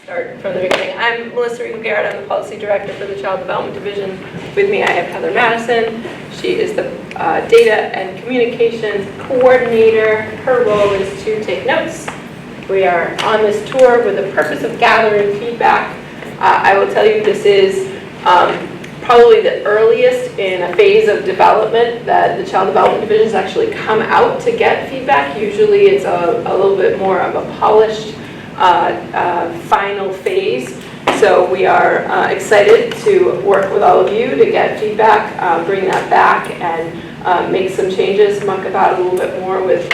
Start from the beginning. I'm Melissa Rigo-Garrett. I'm the Policy Director for the Child Development Division. With me I have Heather Madison. She is the Data and Communications Coordinator. Her role is to take notes. We are on this tour with the purpose of gathering feedback. I will tell you this is probably the earliest in a phase of development that the Child Development Division has actually come out to get feedback. Usually it's a little bit more of a polished final phase. So we are excited to work with all of you to get feedback, bring that back, and make some changes, muck about a little bit more with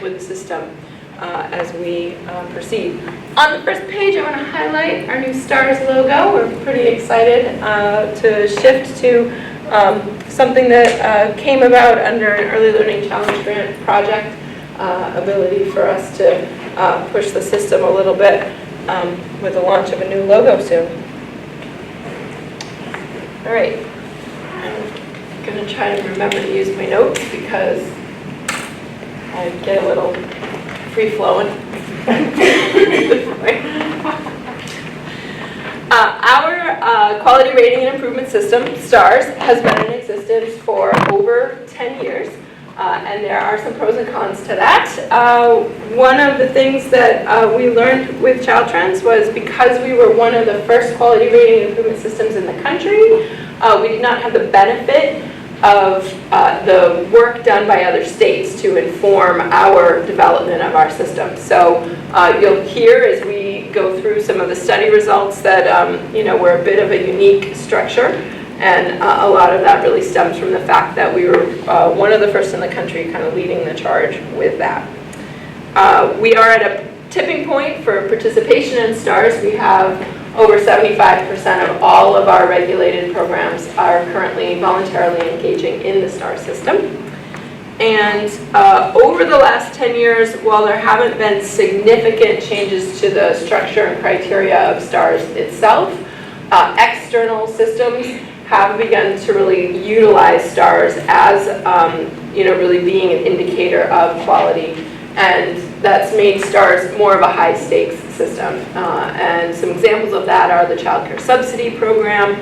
the system as we proceed. On the first page, I want to highlight our new STARS logo. We're pretty excited to shift to something that came about under an Early Learning Challenge Grant project, ability for us to push the system a little bit with the launch of a new logo soon. All right, I'm going to try to remember to use my notes because I get a little free-flowing. Our Quality Rating and Improvement System, STARS, has been in existence for over 10 years. And there are some pros and cons to that. One of the things that we learned with Child Trends was because we were one of the first quality rating and improvement systems in the country, we did not have the benefit of the work done by other states to inform our development of our system. So you'll hear as we go through some of the study results that we're a bit of a unique structure. And a lot of that really stems from the fact that we were one of the first in the country kind of leading the charge with that. We are at a tipping point for participation in STARS. We have over 75% of all of our regulated programs are currently voluntarily engaging in the STARS system. And over the last 10 years, while there haven't been significant changes to the structure and criteria of STARS itself, external systems have begun to really utilize STARS as really being an indicator of quality, and that's made STARS more of a high stakes system. And some examples of that are the Child Care Subsidy Program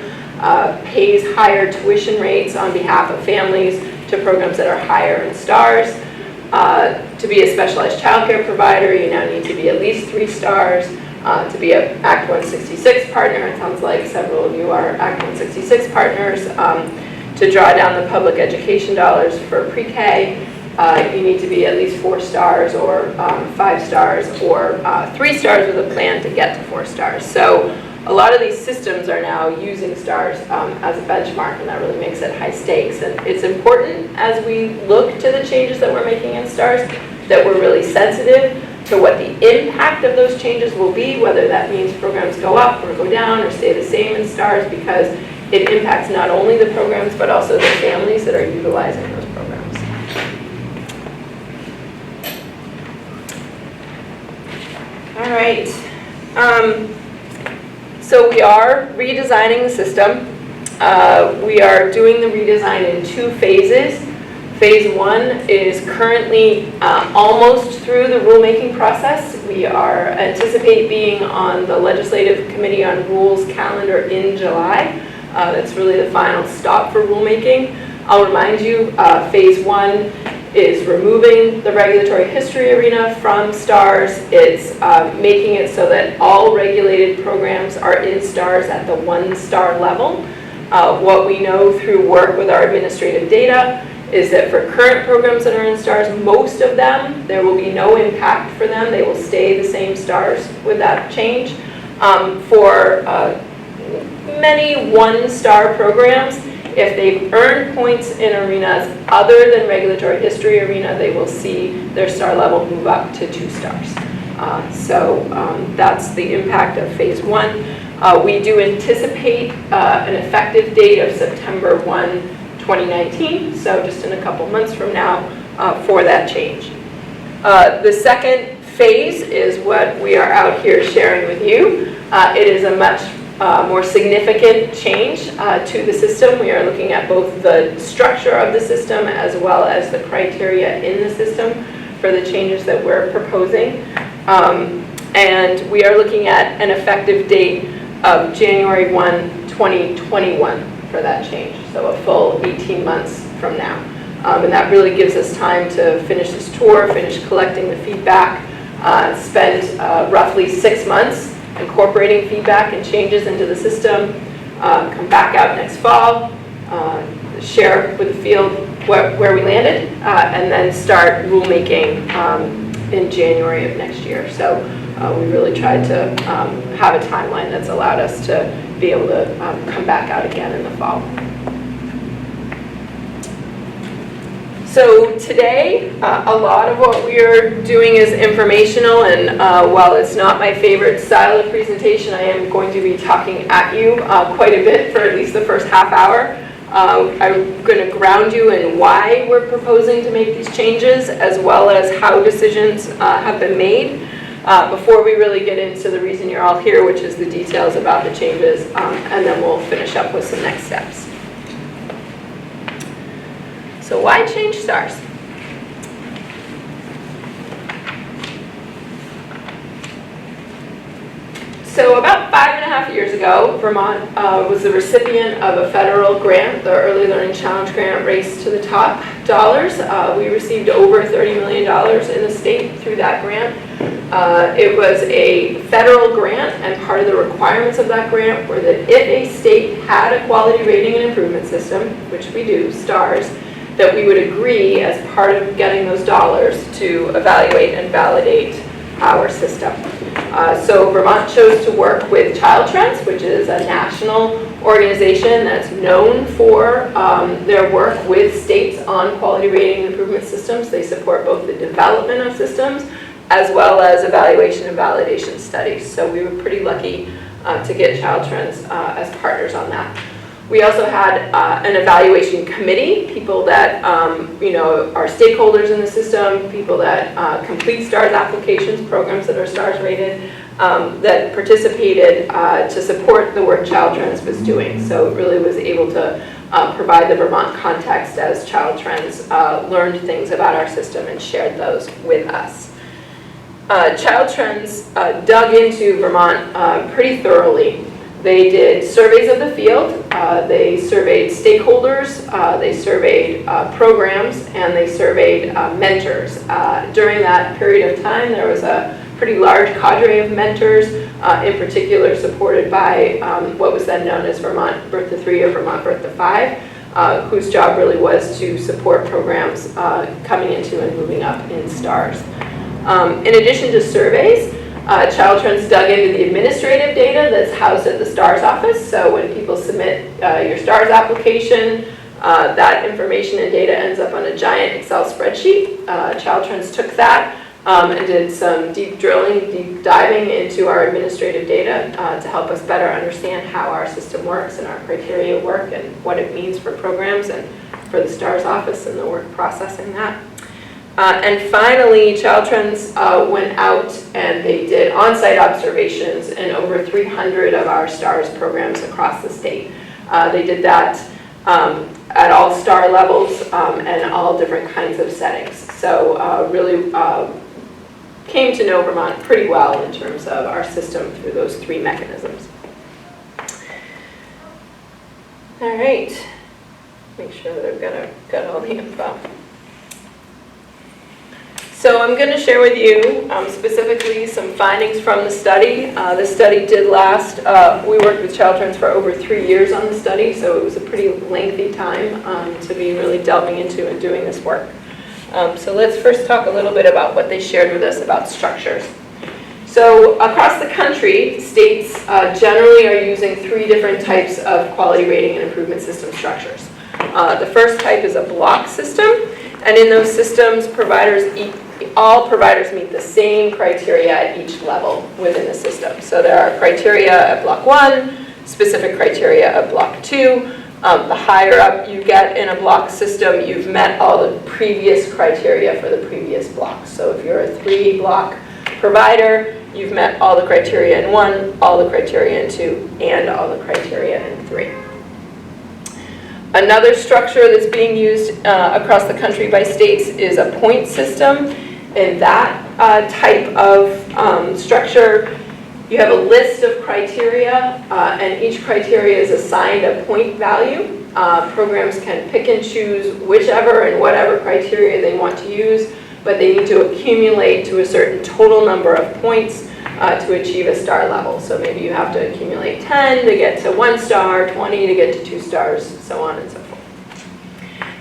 pays higher tuition rates on behalf of families to programs that are higher in STARS. To be a specialized child care provider, you now need to be at least 3 stars. To be an Act 166 partner, it sounds like several of you are Act 166 partners. To draw down the public education dollars for pre-K, you need to be at least 4 stars or 5 stars or 3 stars with a plan to get to 4 stars. So a lot of these systems are now using STARS as a benchmark, and that really makes it high stakes. And it's important as we look to the changes that we're making in STARS that we're really sensitive to what the impact of those changes will be, whether that means programs go up or go down or stay the same in STARS, because it impacts not only the programs but also the families that are utilizing those programs. All right. So we are redesigning the system. We are doing the redesign in 2 phases. Phase 1 is currently almost through the rulemaking process. We anticipate being on the Legislative Committee on Rules calendar in July. That's really the final stop for rulemaking. I'll remind you, Phase 1 is removing the regulatory history arena from STARS. It's making it so that all regulated programs are in STARS at the 1-star level. What we know through work with our administrative data is that for current programs that are in STARS, most of them, there will be no impact for them. They will stay the same STARS with that change. For many 1-star programs, if they've earned points in arenas other than regulatory history arena, they will see their star level move up to 2 stars. So that's the impact of Phase 1. We do anticipate an effective date of September 1, 2019, so just in a couple months from now for that change. The second phase is what we are out here sharing with you. It is a much more significant change to the system. We are looking at both the structure of the system as well as the criteria in the system for the changes that we're proposing. And we are looking at an effective date of January 1, 2021 for that change, so a full 18 months from now. And that really gives us time to finish this tour, finish collecting the feedback, spend roughly 6 months incorporating feedback and changes into the system, come back out next fall, share with the field where we landed, and then start rulemaking in January of next year. So we really tried to have a timeline that's allowed us to be able to come back out again in the fall. So today, a lot of what we are doing is informational, and while it's not my favorite style of presentation, I am going to be talking at you quite a bit for at least the first half hour. I'm going to ground you in why we're proposing to make these changes, as well as how decisions have been made, before we really get into the reason you're all here, which is the details about the changes, and then we'll finish up with some next steps. So why change STARS? So about 5.5 years ago, Vermont was the recipient of a federal grant, the Early Learning Challenge Grant Race to the Top dollars. We received over $30 million in the state through that grant. It was a federal grant, and part of the requirements of that grant were that if a state had a quality rating and improvement system, which we do, STARS, that we would agree as part of getting those dollars to evaluate and validate our system. So Vermont chose to work with Child Trends, which is a national organization that's known for their work with states on quality rating and improvement systems. They support both the development of systems as well as evaluation and validation studies. So we were pretty lucky to get Child Trends as partners on that. We also had an evaluation committee, people that are stakeholders in the system, people that complete STARS applications, programs that are STARS rated, that participated to support the work Child Trends was doing. So it really was able to provide the Vermont context as Child Trends learned things about our system and shared those with us. Child Trends dug into Vermont pretty thoroughly. They did surveys of the field, they surveyed stakeholders, they surveyed programs, and they surveyed mentors. During that period of time, there was a pretty large cadre of mentors, in particular supported by what was then known as Vermont Birth to 3 or Vermont Birth to 5, whose job really was to support programs coming into and moving up in STARS. In addition to surveys, Child Trends dug into the administrative data that's housed at the STARS office. So when people submit your STARS application, that information and data ends up on a giant Excel spreadsheet. Child Trends took that and did some deep drilling, deep diving into our administrative data to help us better understand how our system works and our criteria work and what it means for programs and for the STARS office and the work processing that. And finally, Child Trends went out and they did on-site observations in over 300 of our STARS programs across the state. They did that at all STAR levels and all different kinds of settings. So really came to know Vermont pretty well in terms of our system through those 3 mechanisms. All right, make sure that I've got all the info. So I'm going to share with you specifically some findings from the study. The study did last, we worked with Child Trends for over 3 years on the study, so it was a pretty lengthy time to be really delving into and doing this work. So let's first talk a little bit about what they shared with us about structures. So across the country, states generally are using 3 different types of quality rating and improvement system structures. The first type is a block system, and in those systems, all providers meet the same criteria at each level within the system. So there are criteria at block 1, specific criteria at block 2. The higher up you get in a block system, you've met all the previous criteria for the previous block. So if you're a 3-block provider, you've met all the criteria in 1, all the criteria in 2, and all the criteria in 3. Another structure that's being used across the country by states is a point system. in that type of structure, you have a list of criteria, and each criteria is assigned a point value. Programs can pick and choose whichever and whatever criteria they want to use, but they need to accumulate to a certain total number of points to achieve a star level. So maybe you have to accumulate 10 to get to 1 star, 20 to get to 2 stars, so on and so forth.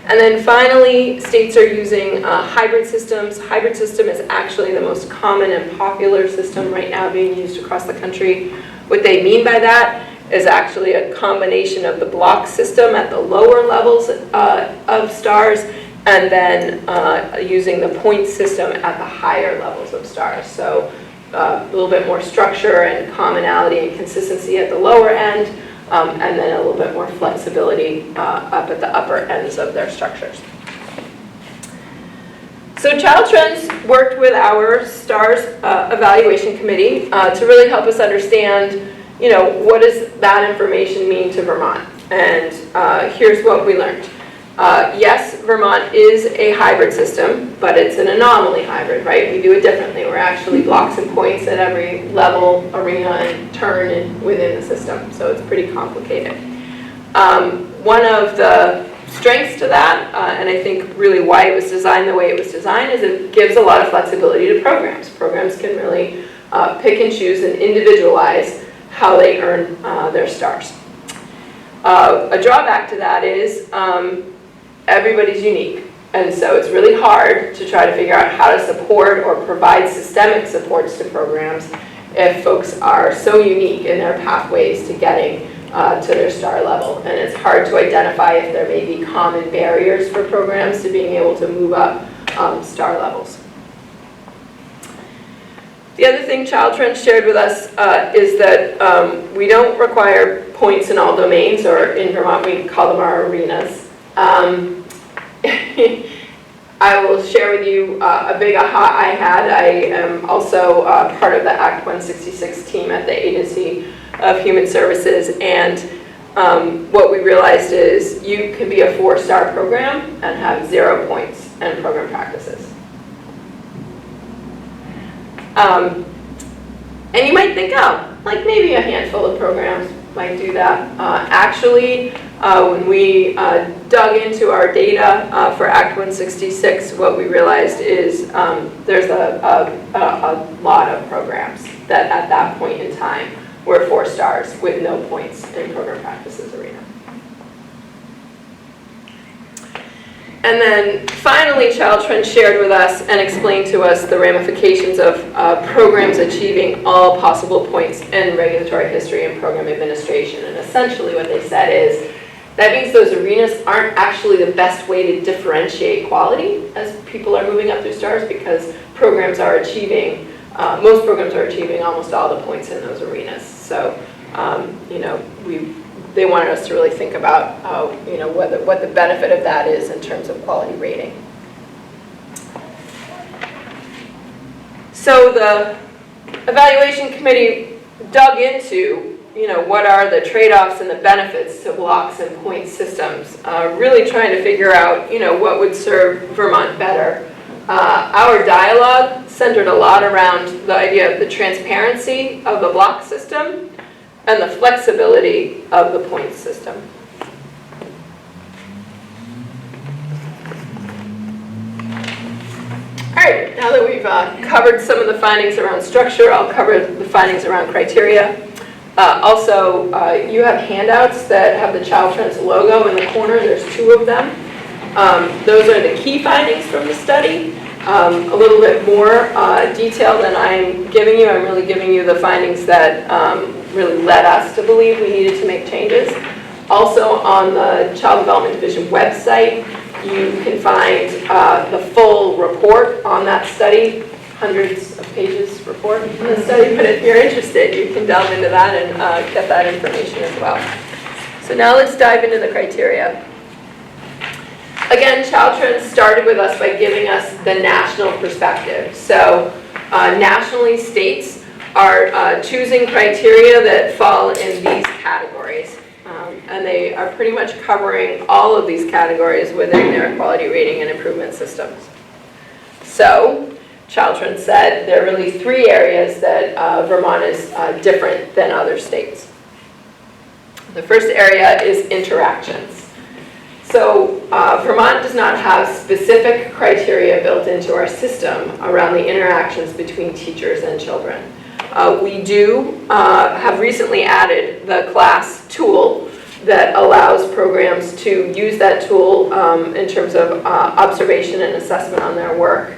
And then finally, states are using hybrid systems. Hybrid system is actually the most common and popular system right now being used across the country. What they mean by that is actually a combination of the block system at the lower levels of stars, and then using the point system at the higher levels of stars. So a little bit more structure and commonality and consistency at the lower end, and then a little bit more flexibility up at the upper ends of their structures. So Child Trends worked with our STARS evaluation committee to really help us understand, what does that information mean to Vermont? And here's what we learned. Yes, Vermont is a hybrid system, but it's an anomaly hybrid, right? We do it differently. We're actually blocks and points at every level, arena, and turn within the system, so it's pretty complicated. One of the strengths to that, and I think really why it was designed the way it was designed, is it gives a lot of flexibility to programs. Programs can really pick and choose and individualize how they earn their stars. A drawback to that is everybody's unique, and so it's really hard to try to figure out how to support or provide systemic supports to programs if folks are so unique in their pathways to getting to their star level. And it's hard to identify if there may be common barriers for programs to being able to move up star levels. The other thing Child Trends shared with us is that we don't require points in all domains, or in Vermont we call them our arenas. I will share with you a big aha I had. I am also part of the Act 166 team at the Agency of Human Services, and what we realized is you can be a 4-star program and have 0 points in program practices. And you might think, oh, like maybe a handful of programs might do that. Actually, when we dug into our data for Act 166, what we realized is there's a lot of programs that at that point in time were 4 stars with no points in program practices arena. And then finally, Child Trends shared with us and explained to us the ramifications of programs achieving all possible points in regulatory history and program administration. And essentially what they said is, that means those arenas aren't actually the best way to differentiate quality as people are moving up through stars, because programs are achieving, most programs are achieving almost all the points in those arenas. So, they wanted us to really think about what the benefit of that is in terms of quality rating. So the evaluation committee dug into what are the trade-offs and the benefits to blocks and point systems, really trying to figure out what would serve Vermont better. Our dialogue centered a lot around the idea of the transparency of the block system and the flexibility of the point system. All right, now that we've covered some of the findings around structure, I'll cover the findings around criteria. Also, you have handouts that have the Child Trends logo in the corner. There's 2 of them. Those are the key findings from the study. A little bit more detail than I'm giving you. I'm really giving you the findings that really led us to believe we needed to make changes. Also on the Child Development Division website, you can find the full report on that study, hundreds of pages report on the study, but if you're interested, you can delve into that and get that information as well. So now let's dive into the criteria. Again, Child Trends started with us by giving us the national perspective. So nationally, states are choosing criteria that fall in these categories. And they are pretty much covering all of these categories within their quality rating and improvement systems. So Child Trends said there are really three areas that Vermont is different than other states. The first area is interactions. So Vermont does not have specific criteria built into our system around the interactions between teachers and children. We do have recently added the class tool that allows programs to use that tool in terms of observation and assessment on their work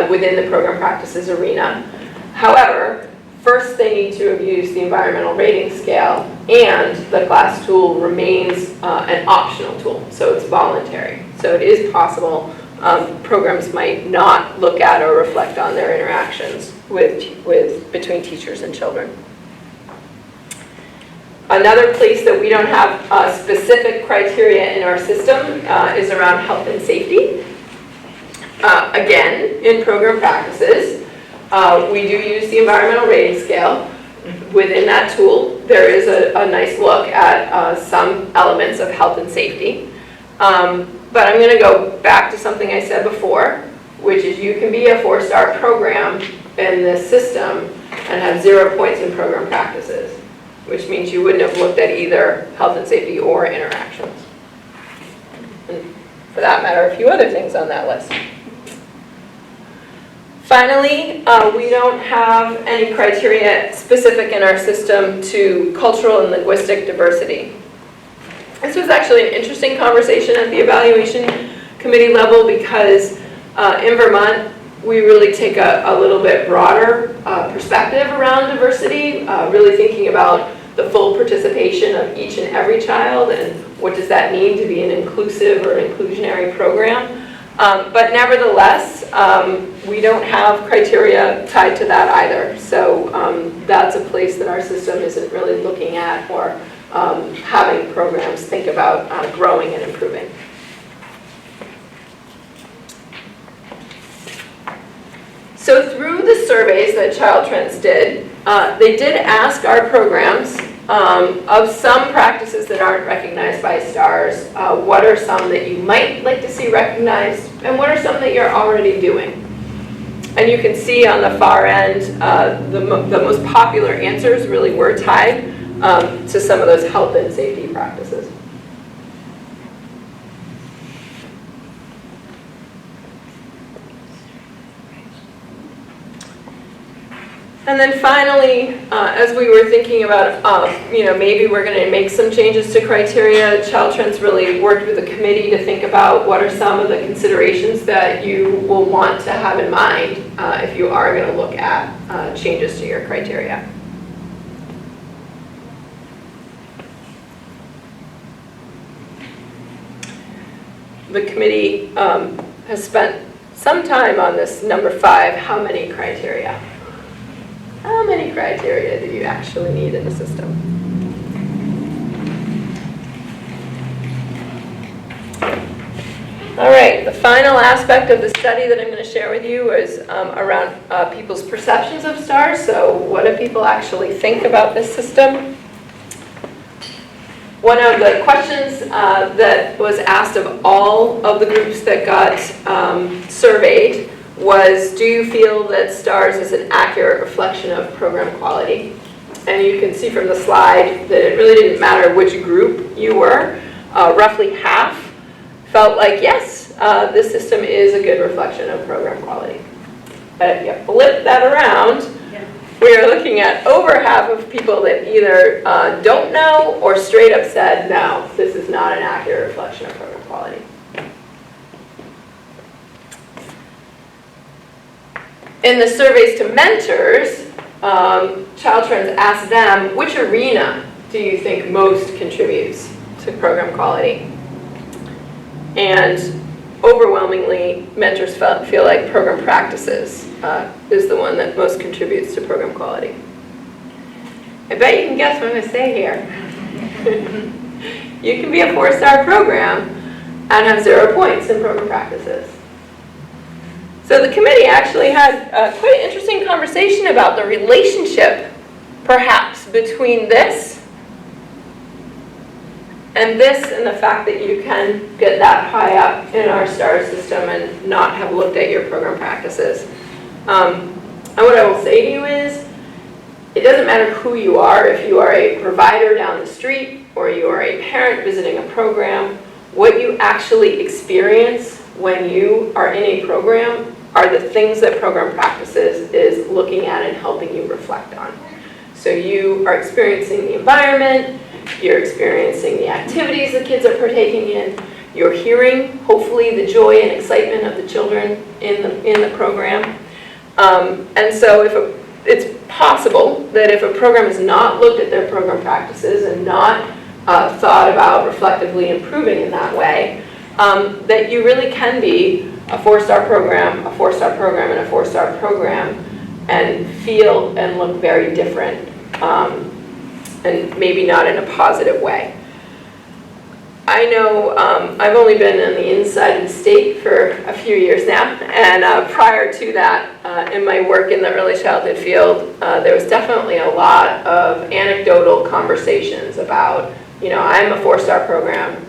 within the program practices arena. However, first they need to have used the environmental rating scale, and the class tool remains an optional tool, so it's voluntary. So it is possible programs might not look at or reflect on their interactions between teachers and children. Another place that we don't have specific criteria in our system is around health and safety. Again, in program practices, we do use the environmental rating scale. Within that tool, there is a nice look at some elements of health and safety. But I'm going to go back to something I said before, which is you can be a 4-star program in this system and have 0 points in program practices, which means you wouldn't have looked at either health and safety or interactions. And for that matter, a few other things on that list. Finally, we don't have any criteria specific in our system to cultural and linguistic diversity. This was actually an interesting conversation at the evaluation committee level because in Vermont, we really take a little bit broader perspective around diversity, really thinking about the full participation of each and every child and what does that mean to be an inclusive or inclusionary program. But nevertheless, we don't have criteria tied to that either. So that's a place that our system isn't really looking at or having programs think about growing and improving. So through the surveys that Child Trends did, they did ask our programs of some practices that aren't recognized by STARS, what are some that you might like to see recognized, and what are some that you're already doing? And you can see on the far end, the most popular answers really were tied to some of those health and safety practices. And then finally, as we were thinking about, maybe we're going to make some changes to criteria, Child Trends really worked with the committee to think about what are some of the considerations that you will want to have in mind if you are going to look at changes to your criteria. The committee has spent some time on this number 5, how many criteria? How many criteria do you actually need in the system? All right, the final aspect of the study that I'm going to share with you is around people's perceptions of STARS. So what do people actually think about this system? One of the questions that was asked of all of the groups that got surveyed was, do you feel that STARS is an accurate reflection of program quality? And you can see from the slide that it really didn't matter which group you were. Roughly half felt like, yes, this system is a good reflection of program quality. But if you flip that around, we are looking at over half of people that either don't know or straight up said, no, this is not an accurate reflection of program quality. In the surveys to mentors, Child Trends asked them, which arena do you think most contributes to program quality? And overwhelmingly, mentors feel like program practices is the one that most contributes to program quality. I bet you can guess what I'm going to say here. You can be a 4-star program and have 0 points in program practices. So the committee actually had quite an interesting conversation about the relationship, perhaps, between this and the fact that you can get that high up in our STAR system and not have looked at your program practices. And what I will say to you is, it doesn't matter who you are, if you are a provider down the street or you are a parent visiting a program, what you actually experience when you are in a program are the things that program practices is looking at and helping you reflect on. So you are experiencing the environment, you're experiencing the activities the kids are partaking in, you're hearing, hopefully, the joy and excitement of the children in the program. And so it's possible that if a program has not looked at their program practices and not thought about reflectively improving in that way, that you really can be a 4-star program, a 4-star program, and a 4-star program, and feel and look very different, and maybe not in a positive way. I know I've only been on the inside of the state for a few years now, and prior to that, in my work in the early childhood field, there was definitely a lot of anecdotal conversations about, I'm a 4-star program.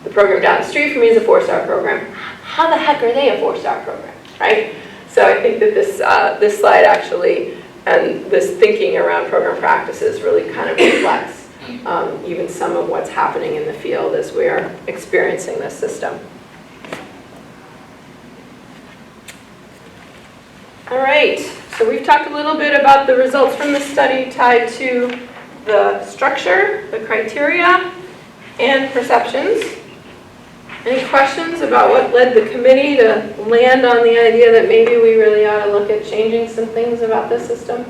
The program down the street from me is a 4-star program. How the heck are they a 4-star program, right? So I think that this slide actually, and this thinking around program practices really kind of reflects even some of what's happening in the field as we are experiencing this system. All right, so we've talked a little bit about the results from the study tied to the structure, the criteria, and perceptions. Any questions about what led the committee to land on the idea that maybe we really ought to look at changing some things about this system?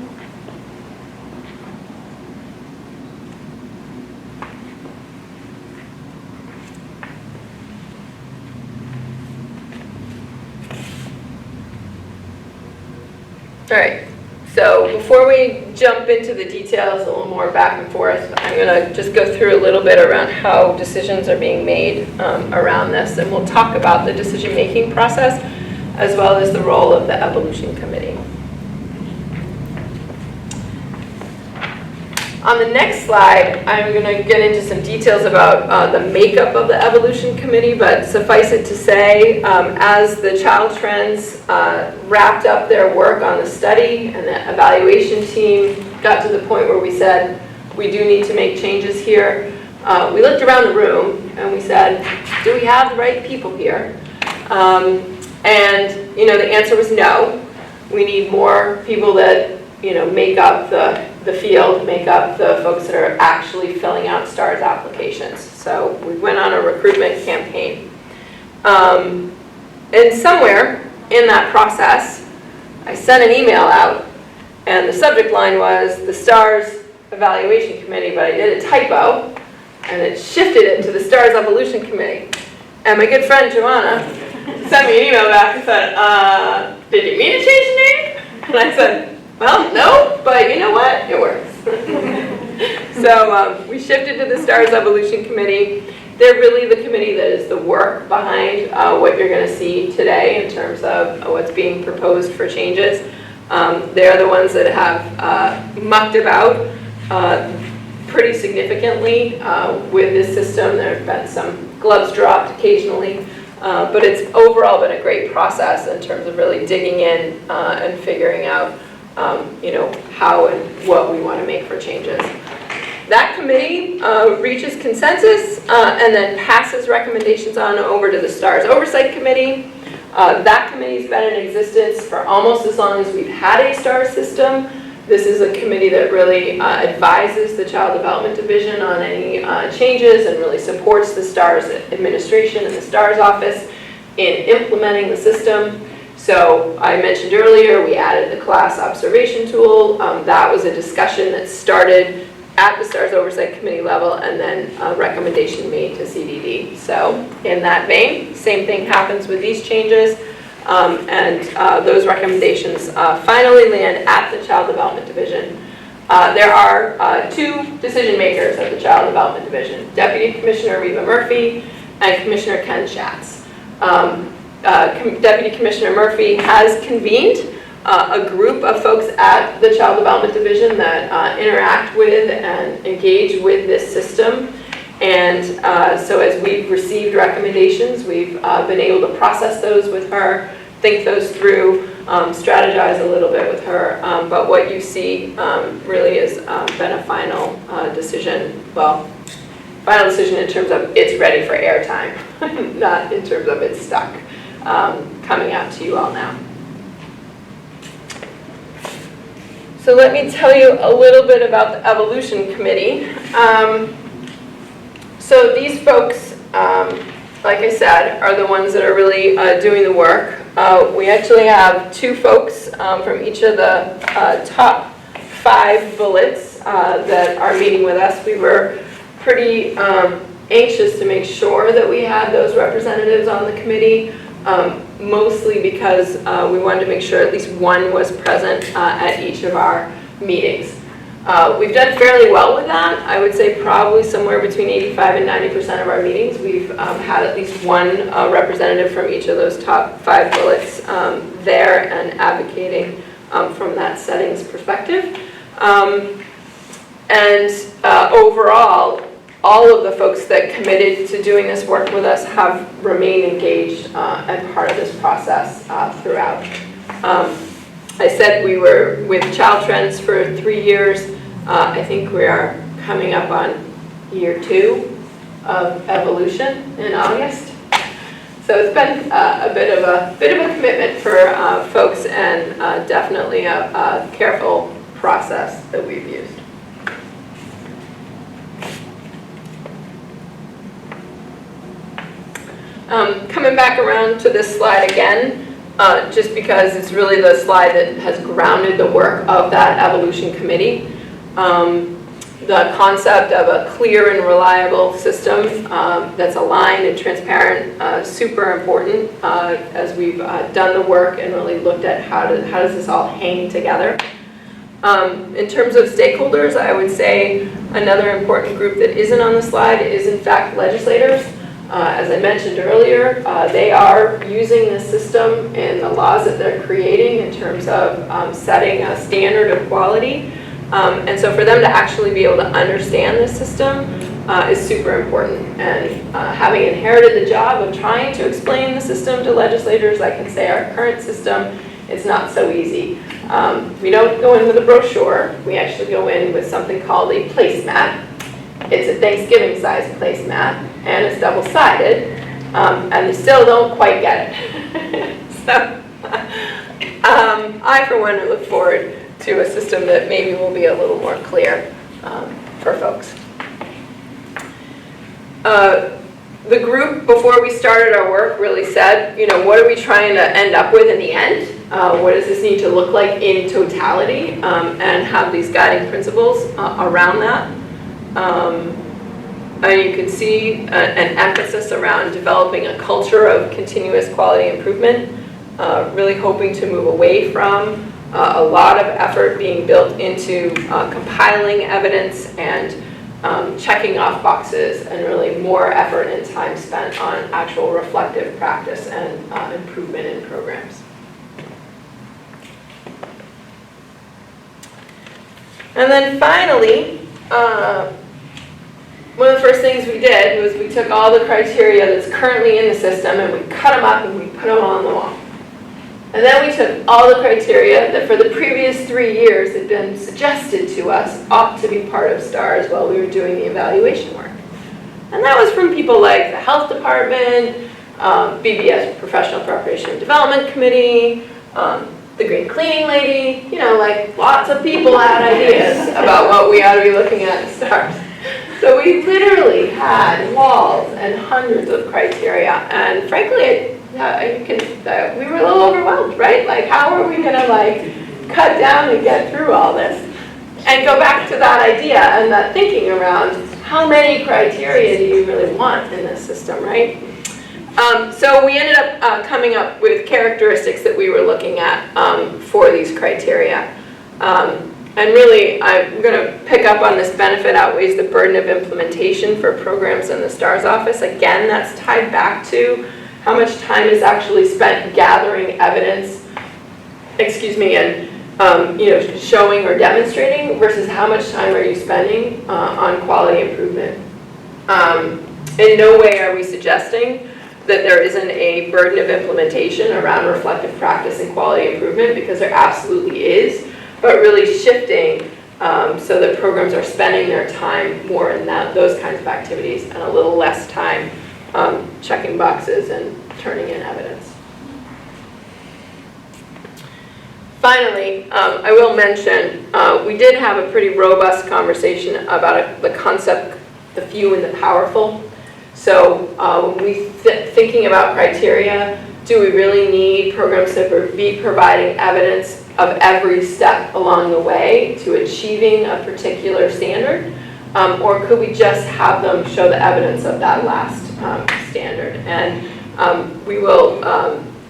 All right, so before we jump into the details, a little more back and forth, I'm going to just go through a little bit around how decisions are being made around this, and we'll talk about the decision-making process as well as the role of the Evolution Committee. On the next slide, I'm going to get into some details about the makeup of the Evolution Committee, but suffice it to say, as the Child Trends wrapped up their work on the study and the evaluation team got to the point where we said, we do need to make changes here, we looked around the room and we said, do we have the right people here? And the answer was no. We need more people that make up the field, make up the folks that are actually filling out STARS applications. So we went on a recruitment campaign. And somewhere in that process, I sent an email out, and the subject line was the STARS Evaluation Committee, but I did a typo, and it shifted it to the STARS Evolution Committee. And my good friend Joanna sent me an email back and said, did you mean to change the name? And I said, well, no, but you know what? It works. So we shifted to the STARS Evolution Committee. They're really the committee that is the work behind what you're going to see today in terms of what's being proposed for changes. They're the ones that have mucked about pretty significantly with this system. There have been some gloves dropped occasionally, but it's overall been a great process in terms of really digging in and figuring out how and what we want to make for changes. That committee reaches consensus and then passes recommendations on over to the STARS Oversight Committee. That committee's been in existence for almost as long as we've had a STARS system. This is a committee that really advises the Child Development Division on any changes and really supports the STARS administration and the STARS office in implementing the system. So I mentioned earlier, we added the class observation tool. That was a discussion that started at the STARS Oversight Committee level and then a recommendation made to CDD. So in that vein, same thing happens with these changes. And those recommendations finally land at the Child Development Division. There are two decision makers at the Child Development Division, Deputy Commissioner Reva Murphy and Commissioner Ken Schatz. Deputy Commissioner Murphy has convened a group of folks at the Child Development Division that interact with and engage with this system. And so as we've received recommendations, we've been able to process those with her, think those through, strategize a little bit with her, but what you see really has been a final decision, well, final decision in terms of it's ready for airtime, not in terms of it's stuck, coming out to you all now. So let me tell you a little bit about the Evolution Committee. So these folks, like I said, are the ones that are really doing the work. We actually have 2 folks from each of the top 5 bullets that are meeting with us. We were pretty anxious to make sure that we had those representatives on the committee, mostly because we wanted to make sure at least one was present at each of our meetings. We've done fairly well with that. I would say probably somewhere between 85 and 90% of our meetings we've had at least one representative from each of those top 5 bullets there and advocating from that settings perspective. And overall, all of the folks that committed to doing this work with us have remained engaged and part of this process throughout. I said we were with Child Trends for 3 years. I think we are coming up on year 2 of Evolution in August. So it's been a bit of a commitment for folks, and definitely a careful process that we've used. Coming back around to this slide again, just because it's really the slide that has grounded the work of that Evolution Committee. The concept of a clear and reliable system that's aligned and transparent, super important as we've done the work and really looked at how does this all hang together. In terms of stakeholders, I would say another important group that isn't on the slide is in fact legislators. As I mentioned earlier, they are using the system and the laws that they're creating in terms of setting a standard of quality. And so for them to actually be able to understand the system is super important. And having inherited the job of trying to explain the system to legislators, I can say our current system is not so easy. We don't go in with a brochure. We actually go in with something called a placemat. It's a Thanksgiving-sized placemat, and it's double-sided, and they still don't quite get it. So I, for one, look forward to a system that maybe will be a little more clear for folks. The group, before we started our work, really said, what are we trying to end up with in the end? What does this need to look like in totality? And have these guiding principles around that. And you can see an emphasis around developing a culture of continuous quality improvement, really hoping to move away from a lot of effort being built into compiling evidence and checking off boxes, and really more effort and time spent on actual reflective practice and improvement in programs. And then finally, one of the first things we did was we took all the criteria that's currently in the system and we cut them up and we put them on the wall. And then we took all the criteria that for the previous 3 years had been suggested to us ought to be part of STARS while we were doing the evaluation work. And that was from people like the Health Department, BBS Professional Preparation and Development Committee, the Green Cleaning Lady, like lots of people had ideas about what we ought to be looking at in STARS. So we literally had walls and hundreds of criteria, and frankly, we were a little overwhelmed, right? Like, how are we gonna cut down and get through all this? And go back to that idea and that thinking around how many criteria do you really want in this system, right? So we ended up coming up with characteristics that we were looking at for these criteria. And really, I'm going to pick up on this benefit outweighs the burden of implementation for programs in the STARS office. Again, that's tied back to how much time is actually spent gathering evidence, and showing or demonstrating versus how much time are you spending on quality improvement. In no way are we suggesting that there isn't a burden of implementation around reflective practice and quality improvement, because there absolutely is, but really shifting so that programs are spending their time more in those kinds of activities and a little less time checking boxes and turning in evidence. Finally, I will mention, we did have a pretty robust conversation about the concept, the few and the powerful. So when we thinking about criteria, do we really need programs to be providing evidence of every step along the way to achieving a particular standard? Or could we just have them show the evidence of that last standard? And we will,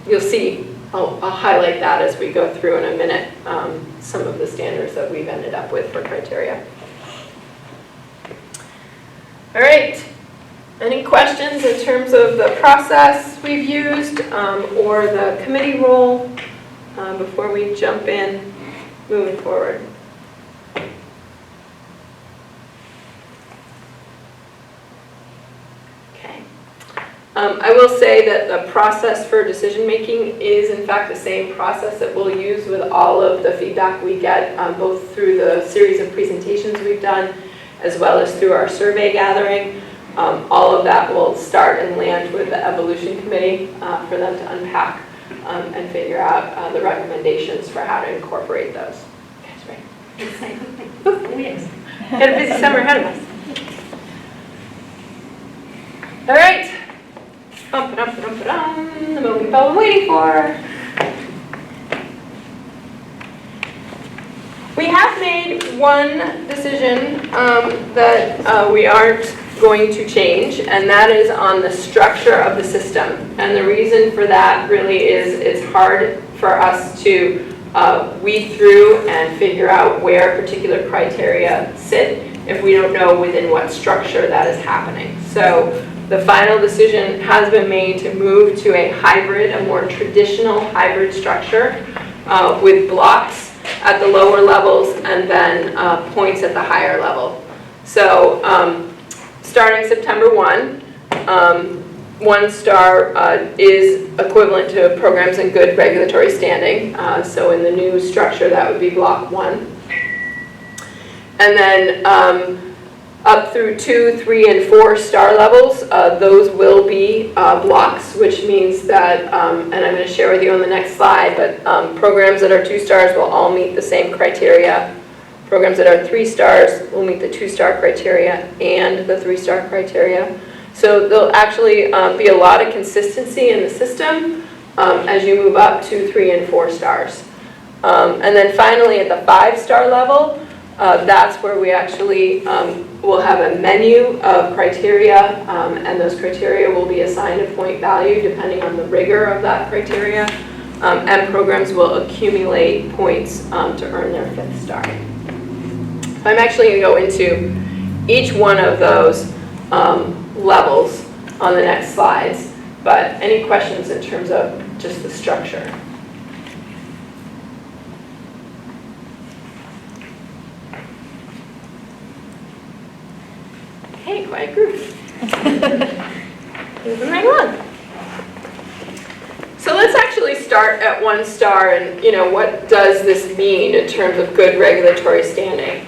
you'll see, I'll highlight that as we go through in a minute, some of the standards that we've ended up with for criteria. All right, any questions in terms of the process we've used or the committee role before we jump in moving forward? I will say that the process for decision making is in fact the same process that we'll use with all of the feedback we get, both through the series of presentations we've done, as well as through our survey gathering. All of that will start and land with the evolution committee for them to unpack and figure out the recommendations for how to incorporate those. Guys, right? Oh, yes. Got a busy summer ahead of us. All right. The moment you've all been waiting for. We have made one decision that we aren't going to change, and that is on the structure of the system. And the reason for that really is it's hard for us to weed through and figure out where particular criteria sit if we don't know within what structure that is happening. So the final decision has been made to move to a hybrid, a more traditional hybrid structure with blocks at the lower levels and then points at the higher level. So starting September 1, 1 star is equivalent to programs in good regulatory standing. So in the new structure, that would be block 1. And then up through 2, 3, and 4 star levels, those will be blocks, which means that, and I'm going to share with you on the next slide, but programs that are 2 stars will all meet the same criteria. Programs that are 3 stars will meet the 2-star criteria and the 3-star criteria. So there'll actually be a lot of consistency in the system as you move up to 3 and 4 stars. And then finally at the 5-star level, that's where we actually will have a menu of criteria, and those criteria will be assigned a point value depending on the rigor of that criteria, and programs will accumulate points to earn their 5th star. I'm actually going to go into each one of those levels on the next slides, but any questions in terms of just the structure? Hey, quiet group. Moving right along. So let's actually start at 1 star and, what does this mean in terms of good regulatory standing?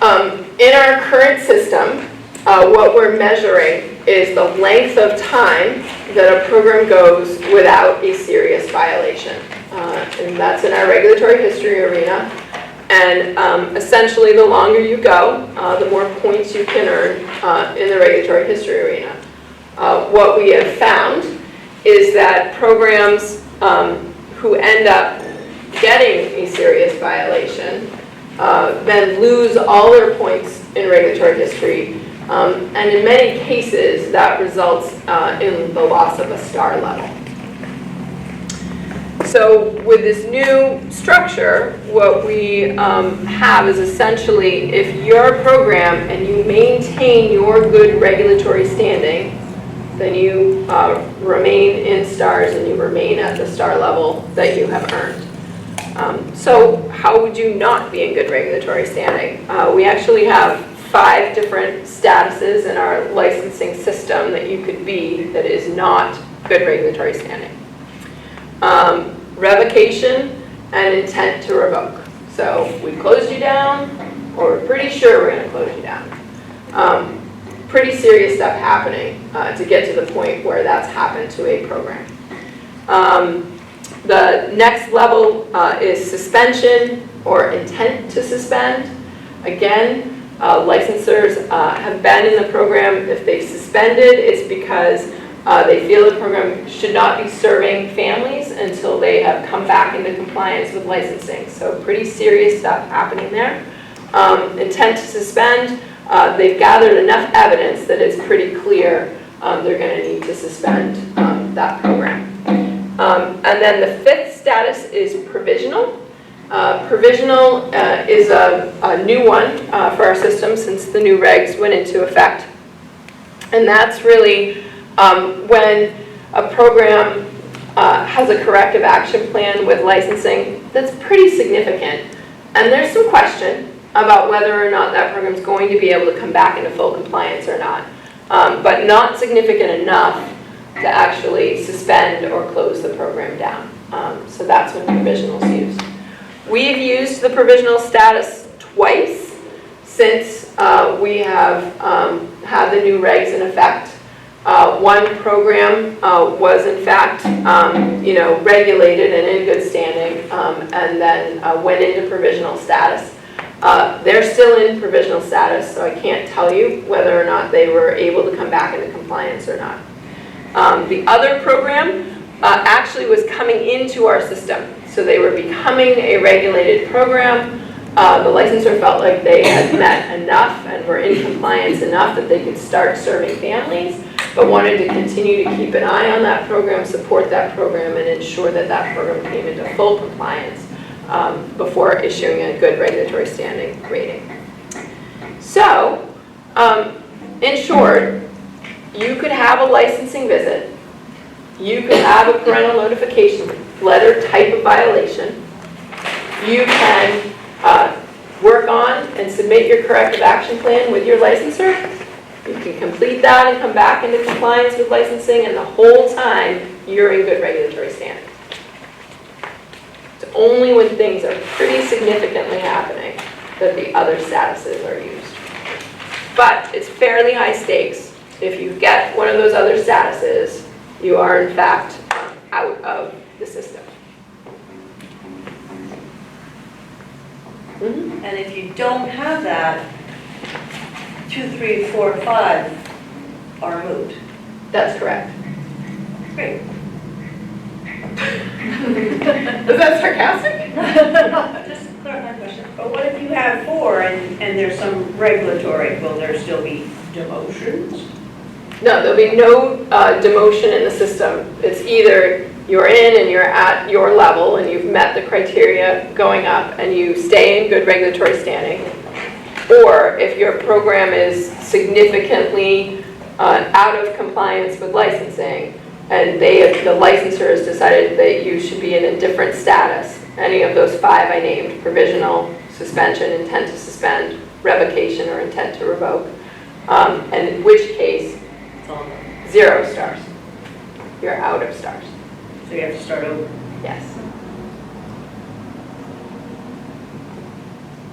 In our current system, what we're measuring is the length of time that a program goes without a serious violation. And that's in our regulatory history arena. And essentially, the longer you go, the more points you can earn in the regulatory history arena. What we have found is that programs who end up getting a serious violation then lose all their points in regulatory history. And in many cases, that results in the loss of a star level. So with this new structure, what we have is essentially, if you're a program and you maintain your good regulatory standing, then you remain in stars and you remain at the star level that you have earned. So how would you not be in good regulatory standing? We actually have 5 different statuses in our licensing system that you could be that is not good regulatory standing. Revocation and intent to revoke. So we closed you down, or we're pretty sure we're going to close you down. Pretty serious stuff happening to get to the point where that's happened to a program. The next level is suspension or intent to suspend. Again, licensors have been in the program. If they've suspended, it's because they feel the program should not be serving families until they have come back into compliance with licensing. So pretty serious stuff happening there. Intent to suspend, they've gathered enough evidence that it's pretty clear they're going to need to suspend that program. And then the fifth status is provisional. Provisional is a new one for our system since the new regs went into effect. And that's really when a program has a corrective action plan with licensing that's pretty significant. And there's some question about whether or not that program is going to be able to come back into full compliance or not. But not significant enough to actually suspend or close the program down. So that's when provisional is used. We've used the provisional status twice since we have had the new regs in effect. One program was in fact regulated and in good standing and then went into provisional status. They're still in provisional status, so I can't tell you whether or not they were able to come back into compliance or not. The other program actually was coming into our system. So they were becoming a regulated program. The licensor felt like they had met enough and were in compliance enough that they could start serving families, but wanted to continue to keep an eye on that program, support that program, and ensure that that program came into full compliance before issuing a good regulatory standing rating. So, in short, you could have a licensing visit, you could have a parental notification letter type of violation, you can work on and submit your corrective action plan with your licensor, you can complete that and come back into compliance with licensing, and the whole time you're in good regulatory standing. It's only when things are pretty significantly happening that the other statuses are used. But it's fairly high stakes. If you get one of those other statuses, you are in fact out of the system. Mm-hmm. And if you don't have that, 2, 3, 4, 5 are moved. That's correct. Great. Is that sarcastic? Just clarify my question. But what if you have 4 and there's some regulatory? Will there still be demotions? No, there'll be no demotion in the system. It's either you're in and you're at your level and you've met the criteria going up and you stay in good regulatory standing, or if your program is significantly out of compliance with licensing and the licensor has decided that you should be in a different status, any of those 5 I named, provisional, suspension, intent to suspend, revocation, or intent to revoke, and in which case, 0 stars. You're out of stars. So you have to start over. Yes.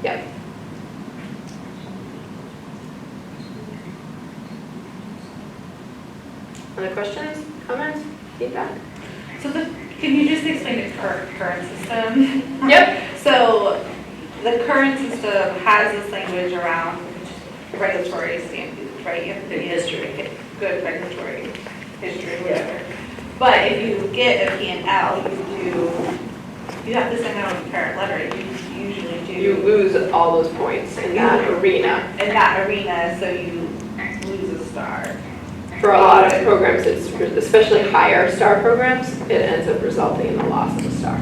Yep. Other questions, comments, feedback? So can you just explain the current system? Yep. So the current system has this language around regulatory standards, right? You have to be History. good regulatory history, whatever. But if you get a P&L, you have to send out a parent letter. You usually do. You lose all those points in that arena. In that arena, so you lose a star. For a lot of programs, it's especially higher star programs, it ends up resulting in the loss of a star.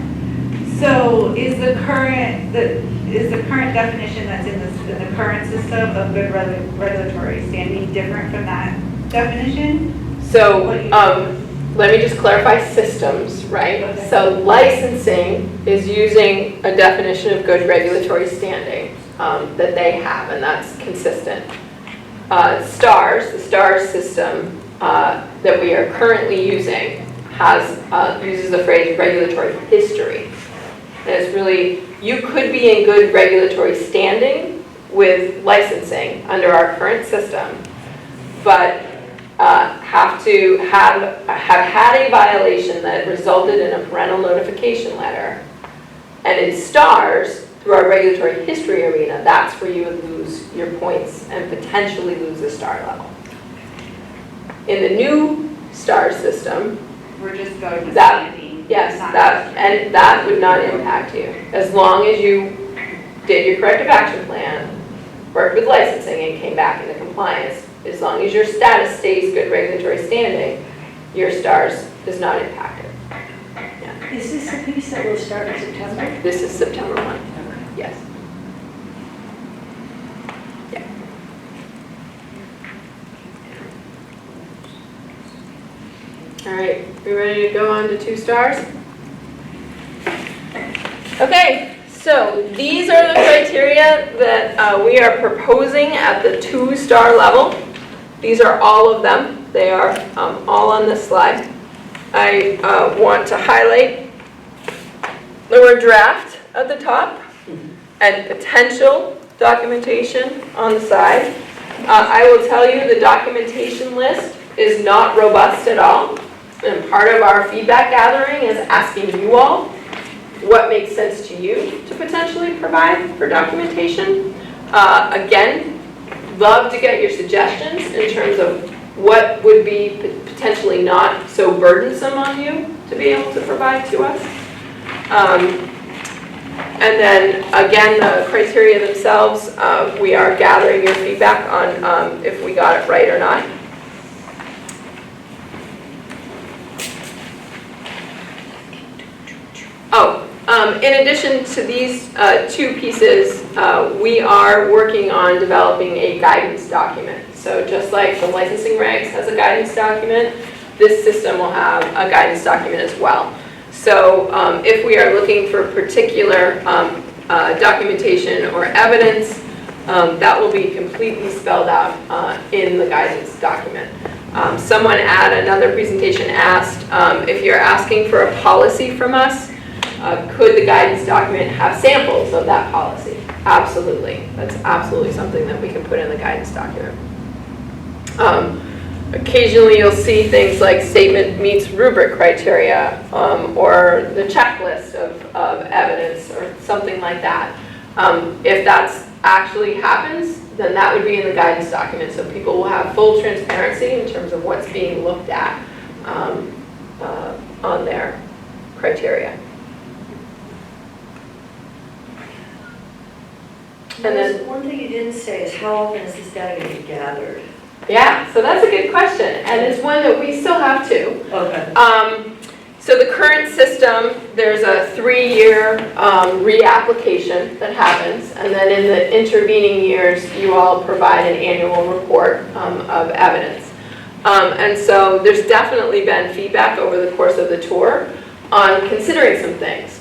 So is the current definition that's in the current system of good regulatory standing different from that definition? So let me just clarify systems, right? Okay. So licensing is using a definition of good regulatory standing that they have, and that's consistent. STARS, the STARS system that we are currently using, uses the phrase regulatory history. And it's really, you could be in good regulatory standing with licensing under our current system, but have to have had a violation that resulted in a parental notification letter. And in STARS, through our regulatory history arena, that's where you would lose your points and potentially lose a STAR level. In the new STAR system, We're just going to That- standing. yes, not that would not impact you. As long as you did your corrective action plan, worked with licensing and came back into compliance, as long as your status stays good regulatory standing, your STARS is not impacted. Is this the piece that will start in September? This is September 1, yes. Yeah. All right, we ready to go on to 2 stars? Okay, so these are the criteria that we are proposing at the 2-star level. These are all of them. They are all on this slide. I want to highlight the word draft at the top and potential documentation on the side. I will tell you the documentation list is not robust at all. And part of our feedback gathering is asking you all what makes sense to you to potentially provide for documentation. Again, love to get your suggestions in terms of what would be potentially not so burdensome on you to be able to provide to us. And then again, the criteria themselves, we are gathering your feedback on if we got it right or not. In addition to these 2 pieces, we are working on developing a guidance document. So just like the licensing regs has a guidance document, this system will have a guidance document as well. So if we are looking for particular documentation or evidence, that will be completely spelled out in the guidance document. Someone at another presentation asked if you're asking for a policy from us, could the guidance document have samples of that policy? Absolutely. That's absolutely something that we can put in the guidance document. Occasionally you'll see things like statement meets rubric criteria or the checklist of evidence or something like that. If that's actually happens, then that would be in the guidance document, so people will have full transparency in terms of what's being looked at on their criteria. And then, One thing you didn't say is how often is this data going to be gathered? yeah, so that's a good question, and it's one that we still have to. Okay. So the current system, there's a 3-year reapplication that happens, and then in the intervening years, you all provide an annual report of evidence. And so there's definitely been feedback over the course of the tour on considering some things.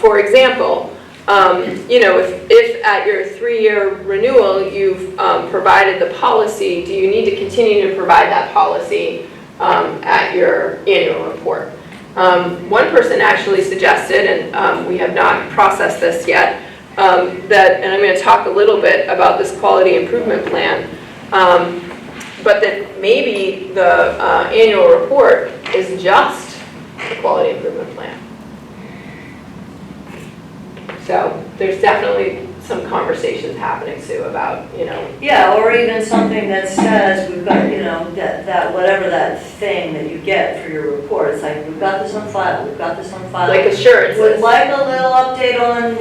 For example, if at your 3-year renewal you've provided the policy, do you need to continue to provide that policy at your annual report? One person actually suggested, and we have not processed this yet, that, and I'm going to talk a little bit about this quality improvement plan, but that maybe the annual report is just the quality improvement plan. So there's definitely some conversations happening, Sue, about, Yeah, or even something that says, we've got, that whatever that thing that you get for your report, it's like, we've got this on file, we've got this on file. like assurances. Would like a little update on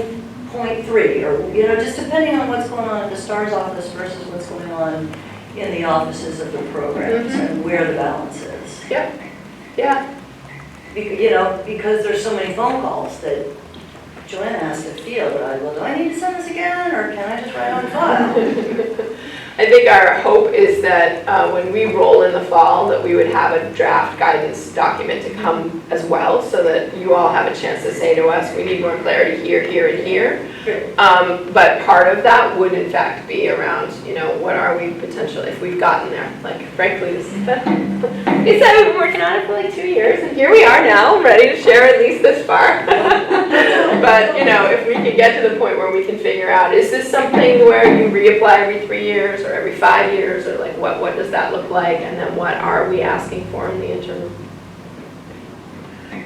point 3, or, just depending on what's going on at the STARS office versus what's going on in the offices of the programs and where the balance is. Yep. Yeah. Because there's so many phone calls that Joanna has to field, well, do I need to send this again, or can I just write on file? I think our hope is that when we roll in the fall, that we would have a draft guidance document to come as well, so that you all have a chance to say to us, we need more clarity here, here, and here. But part of that would in fact be around, what are we potentially, if we've gotten there. Like, frankly, this has been, we said we've been working on it for like 2 years, and here we are now, ready to share at least this far. But, if we can get to the point where we can figure out, is this something where you reapply every 3 years or every 5 years, or like what does that look like, and then what are we asking for in the interim?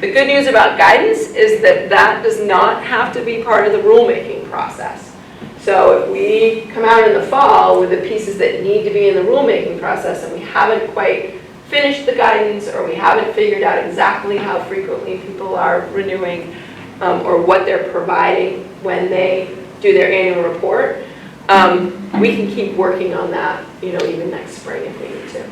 The good news about guidance is that that does not have to be part of the rulemaking process. So if we come out in the fall with the pieces that need to be in the rulemaking process and we haven't quite finished the guidance, or we haven't figured out exactly how frequently people are renewing or what they're providing when they do their annual report, we can keep working on that, even next spring if we need to.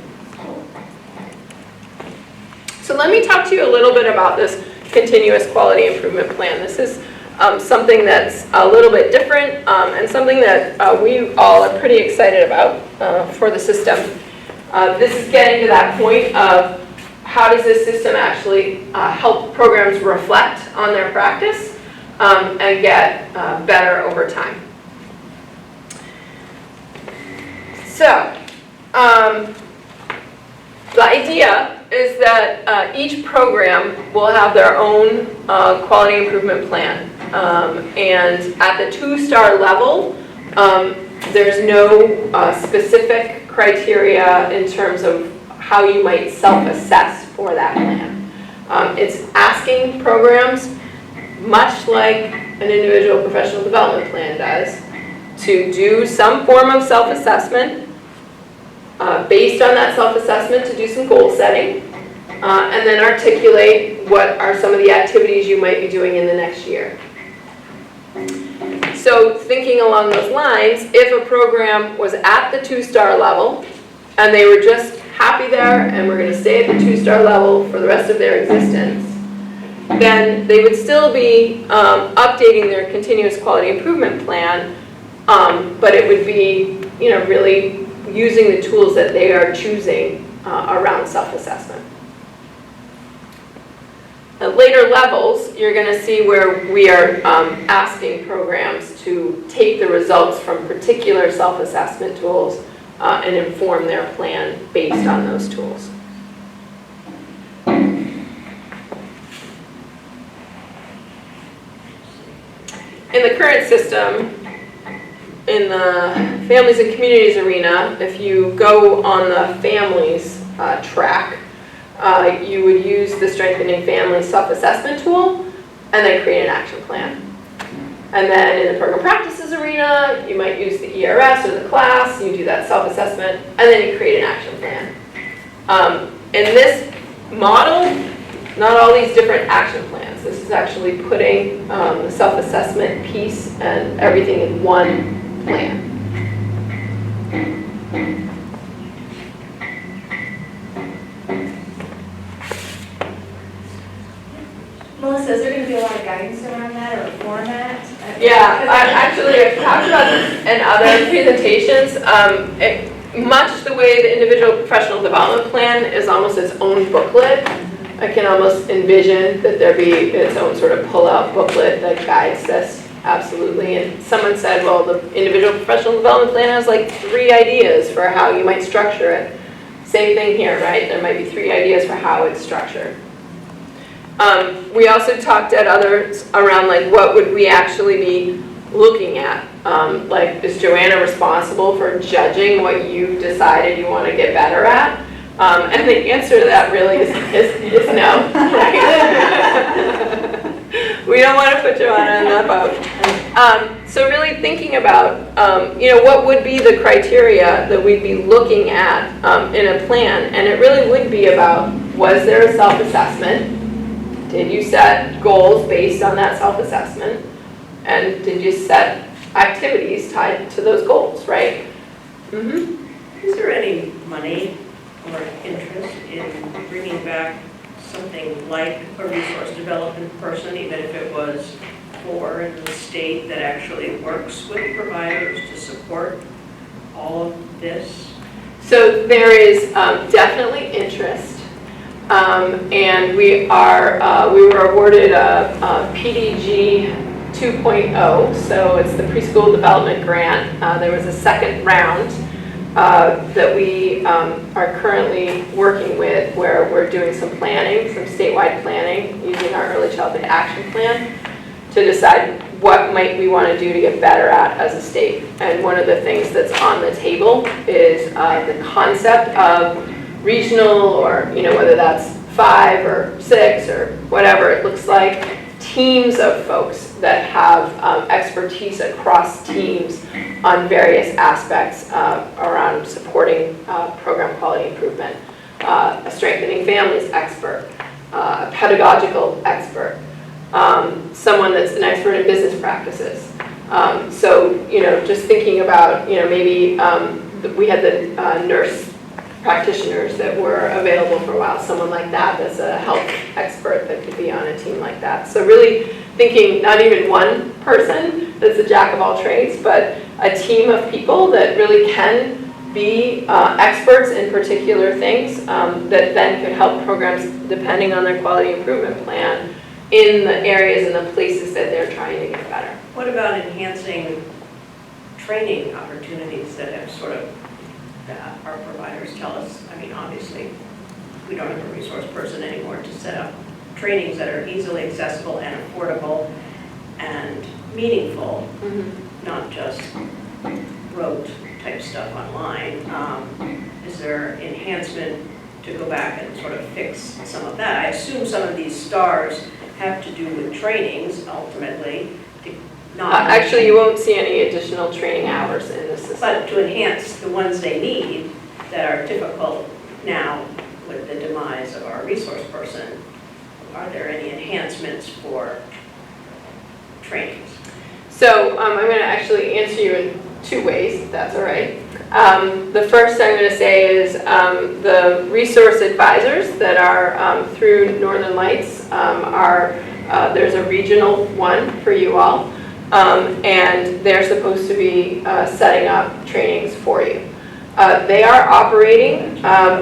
So let me talk to you a little bit about this continuous quality improvement plan. This is something that's a little bit different and something that we all are pretty excited about for the system. This is getting to that point of how does this system actually help programs reflect on their practice and get better over time. So, the idea is that each program will have their own quality improvement plan. And at the 2-star level, there's no specific criteria in terms of how you might self-assess for that plan. It's asking programs, much like an individual professional development plan does, to do some form of self-assessment, based on that self-assessment to do some goal setting, and then articulate what are some of the activities you might be doing in the next year. So thinking along those lines, if a program was at the 2-star level and they were just happy there and were going to stay at the 2-star level for the rest of their existence, then they would still be updating their continuous quality improvement plan, but it would be, really using the tools that they are choosing around self-assessment. At later levels, you're going to see where we are asking programs to take the results from particular self-assessment tools and inform their plan based on those tools. In the current system, in the families and communities arena, if you go on the families track, you would use the Strengthening Families self-assessment tool and then create an action plan. And then in the program practices arena, you might use the ERS or the class, you do that self-assessment, and then you create an action plan. In this model, not all these different action plans. This is actually putting the self-assessment piece and everything in one plan. Melissa, is there going to be a lot of guidance around that or a format? Yeah, I've talked about this in other presentations. Much the way the individual professional development plan is almost its own booklet. I can almost envision that there be its own sort of pull-out booklet that guides this, absolutely. And someone said, well, the individual professional development plan has like 3 ideas for how you might structure it. Same thing here, right? There might be 3 ideas for how it's structured. We also talked at others around like what would we actually be looking at? Like, is Joanna responsible for judging what you decided you want to get better at? And the answer to that really is no. We don't want to put Joanna in that boat. So really thinking about, what would be the criteria that we'd be looking at in a plan, and it really would be about, was there a self-assessment? Did you set goals based on that self-assessment? And did you set activities tied to those goals, right? Mm-hmm. Is there any money or interest in bringing back something like a resource development person, even if it was for in the state that actually works with providers to support all of this? So there is definitely interest, and we were awarded a PDG 2.0, so it's the Preschool Development Grant. There was a second round that we are currently working with, where we're doing some planning, some statewide planning, using our Early Childhood Action Plan to decide what might we want to do to get better at as a state. And one of the things that's on the table is the concept of regional, or whether that's 5 or 6 or whatever it looks like, teams of folks that have expertise across teams on various aspects around supporting program quality improvement. A strengthening families expert, a pedagogical expert, someone that's an expert in business practices. So, just thinking about, maybe we had the nurse practitioners that were available for a while, someone like that that's a health expert that could be on a team like that. So really thinking not even one person that's a jack of all trades, but a team of people that really can be experts in particular things that then could help programs depending on their quality improvement plan in the areas and the places that they're trying to get better. What about enhancing training opportunities that have sort of, that our providers tell us? I mean, obviously, we don't have a resource person anymore to set up trainings that are easily accessible and affordable and meaningful, not just rote type stuff online. Is there enhancement to go back and sort of fix some of that? I assume some of these stars have to do with trainings ultimately, Actually, you won't see any additional training hours in the system. but to enhance the ones they need that are difficult now with the demise of our resource person. Are there any enhancements for trainings? So I'm going to actually answer you in 2 ways, if that's all right. The first I'm going to say is the resource advisors that are through Northern Lights there's a regional one for you all, and they're supposed to be setting up trainings for you. They are operating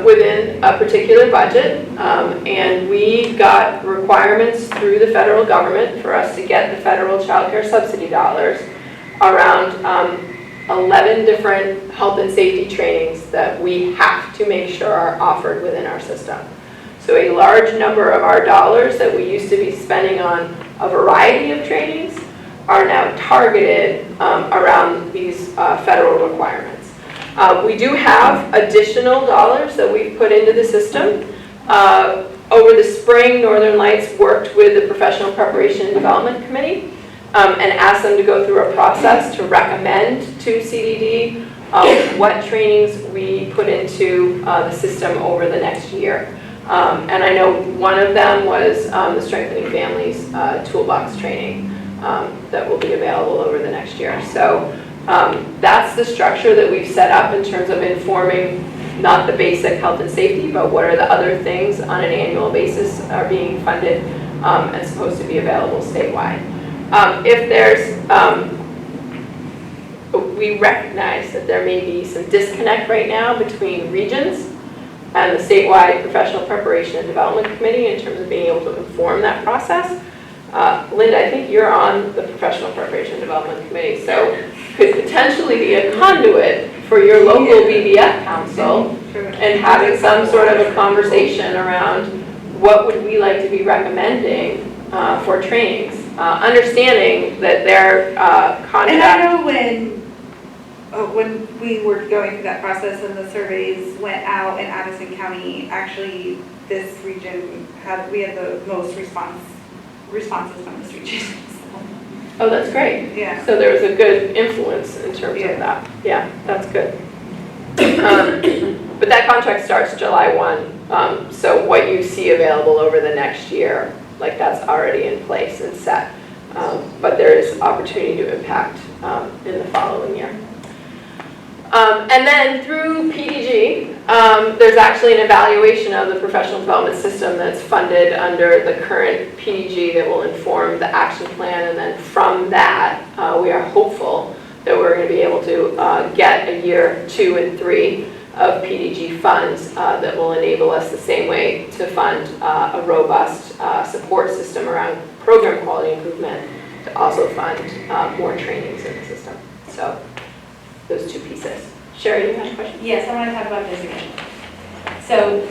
within a particular budget, and we got requirements through the federal government for us to get the federal child care subsidy dollars around 11 different health and safety trainings that we have to make sure are offered within our system. So a large number of our dollars that we used to be spending on a variety of trainings are now targeted around these federal requirements. We do have additional dollars that we've put into the system. Over the spring, Northern Lights worked with the Professional Preparation and Development Committee and asked them to go through a process to recommend to CDD what trainings we put into the system over the next year. And I know one of them was the Strengthening Families Toolbox training that will be available over the next year. So that's the structure that we've set up in terms of informing not the basic health and safety, but what are the other things on an annual basis are being funded and supposed to be available statewide. If there's, we recognize that there may be some disconnect right now between regions and the statewide Professional Preparation and Development Committee in terms of being able to inform that process. Linda, I think you're on the Professional Preparation and Development Committee, so could potentially be a conduit for your local BBF council and having some sort of a conversation around what would we like to be recommending for trainings, understanding that their contract. And I know when we were going through that process and the surveys went out in Addison County, actually this region we had the most responses from this region. Oh, that's great. Yeah. So there was a good influence in terms of that. Yeah, that's good. But that contract starts July 1. So what you see available over the next year, like that's already in place and set. But there is opportunity to impact in the following year. And then through PDG, there's actually an evaluation of the professional development system that's funded under the current PDG that will inform the action plan. And then from that, we are hopeful that we're going to be able to get a year 2 and 3 of PDG funds that will enable us the same way to fund a robust support system around program quality improvement, to also fund more trainings in the system. So those two pieces. Sherry, do you have a question? Yes, I want to talk about this again. So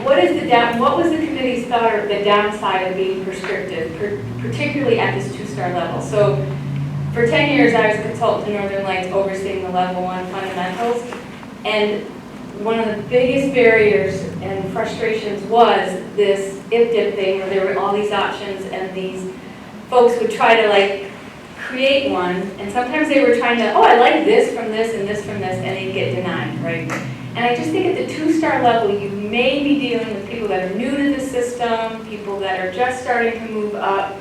what was the committee's thought of the downside of being prescriptive, particularly at this 2-star level? So for 10 years, I was a consultant to Northern Lights overseeing the level 1 fundamentals. And one of the biggest barriers and frustrations was this IPDIP thing where there were all these options and these folks would try to create one, and sometimes they were trying to, oh, I like this from this and this from this, and they'd get denied, right? And I just think at the 2-star level, you may be dealing with people that are new to the system, people that are just starting to move up,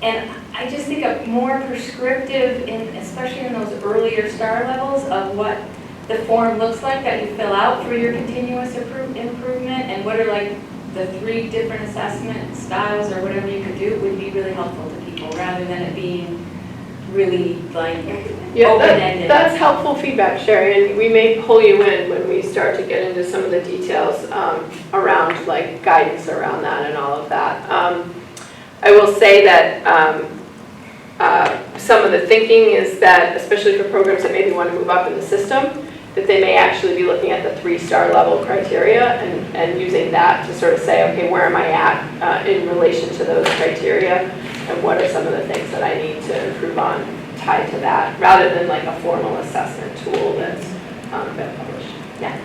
and I just think a more prescriptive, especially in those earlier star levels, of what the form looks like that you fill out for your continuous improvement, and what are the 3 different assessment styles or whatever you could do would be really helpful to people, rather than it being really open-ended. That's helpful feedback, Sherry, and we may pull you in when we start to get into some of the details around guidance around that and all of that. I will say that some of the thinking is that, especially for programs that maybe want to move up in the system, that they may actually be looking at the 3-star level criteria and using that to sort of say, okay, where am I at in relation to those criteria, and what are some of the things that I need to improve on tied to that, rather than a formal assessment tool that's been published. Yeah.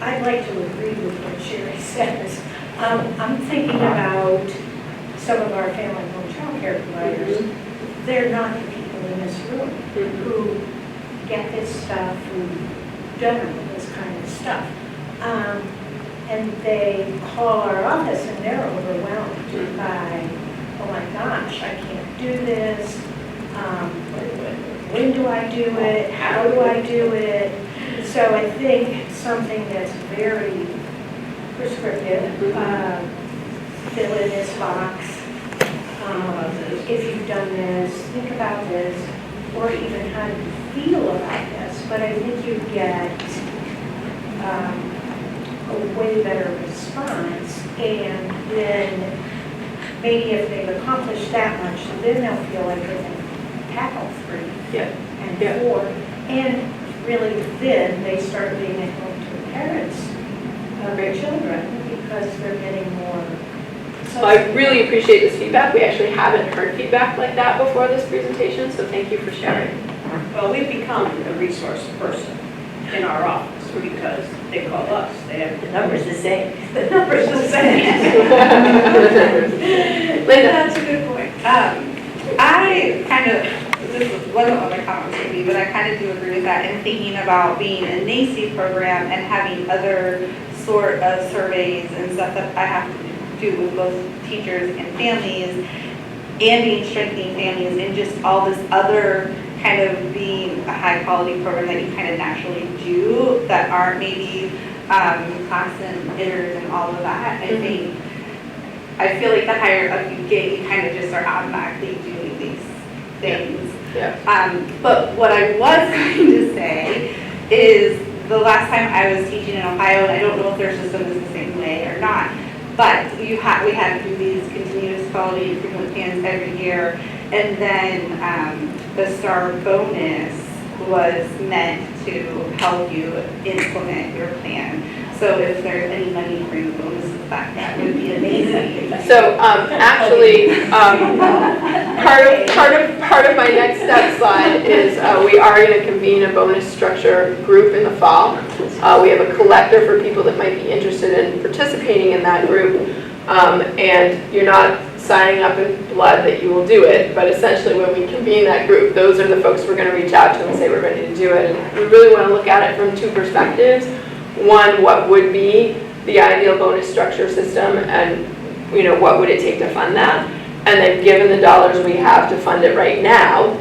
I'd like to agree with what Sherry says. I'm thinking about some of our family home child care providers. They're not the people in this room who get this stuff, who don't know this kind of stuff. And they call our office and they're overwhelmed by, oh my gosh, I can't do this. When do I do it? How do I do it? So I think something that's very prescriptive, fill in this box, if you've done this, think about this, or even how do you feel about this. But I think you get a way better response, and then maybe if they've accomplished that much, then they'll feel like they can tackle 3 and 4, and really then they start being at home to the parents of their children because they're getting more. So I really appreciate this feedback. We actually haven't heard feedback like that before this presentation, so thank you for sharing. Well, we've become a resource person in our office because they call us. They have The number's the same. the numbers the same. Linda. That's a good point. I kind of, this wasn't what my comment was going to be, but I kind of do agree with that in thinking about being a NACE program and having other sort of surveys and stuff that I have to do with both teachers and families, and being strengthening families, and just all this other kind of being a high quality program that you kind of naturally do that aren't maybe class and hitters and all of that. I feel like the higher up you get, you kind of just are automatically doing these things. Yeah. But what I was going to say is the last time I was teaching in Ohio, and I don't know if their system is the same way or not, but we had to do these continuous quality improvement plans every year, and then the STAR bonus was meant to help you implement your plan. So if there's any money for the bonuses back, that would be amazing. So actually, part of my next step slide is we are going to convene a bonus structure group in the fall. We have a collector for people that might be interested in participating in that group, and you're not signing up in blood that you will do it, but essentially when we convene that group, those are the folks we're going to reach out to and say we're ready to do it. And we really want to look at it from 2 perspectives. One, what would be the ideal bonus structure system, and what would it take to fund that? And then given the dollars we have to fund it right now,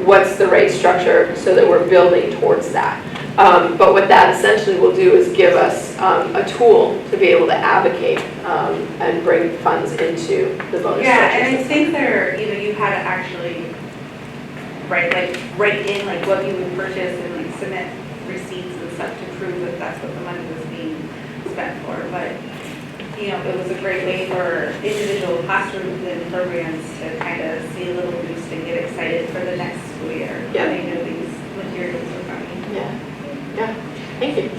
what's the right structure so that we're building towards that? But what that essentially will do is give us a tool to be able to advocate and bring funds into the bonus structure Yeah, and I system. think you had to actually right, like, write in, like, what you would purchase and, like, submit receipts and stuff to prove that that's what the money was being spent for, but, you know, it was a great way for individual classrooms and programs to kind of see a little boost and get excited for the next school year. Yeah. When they know these materials are coming. Yeah, thank you.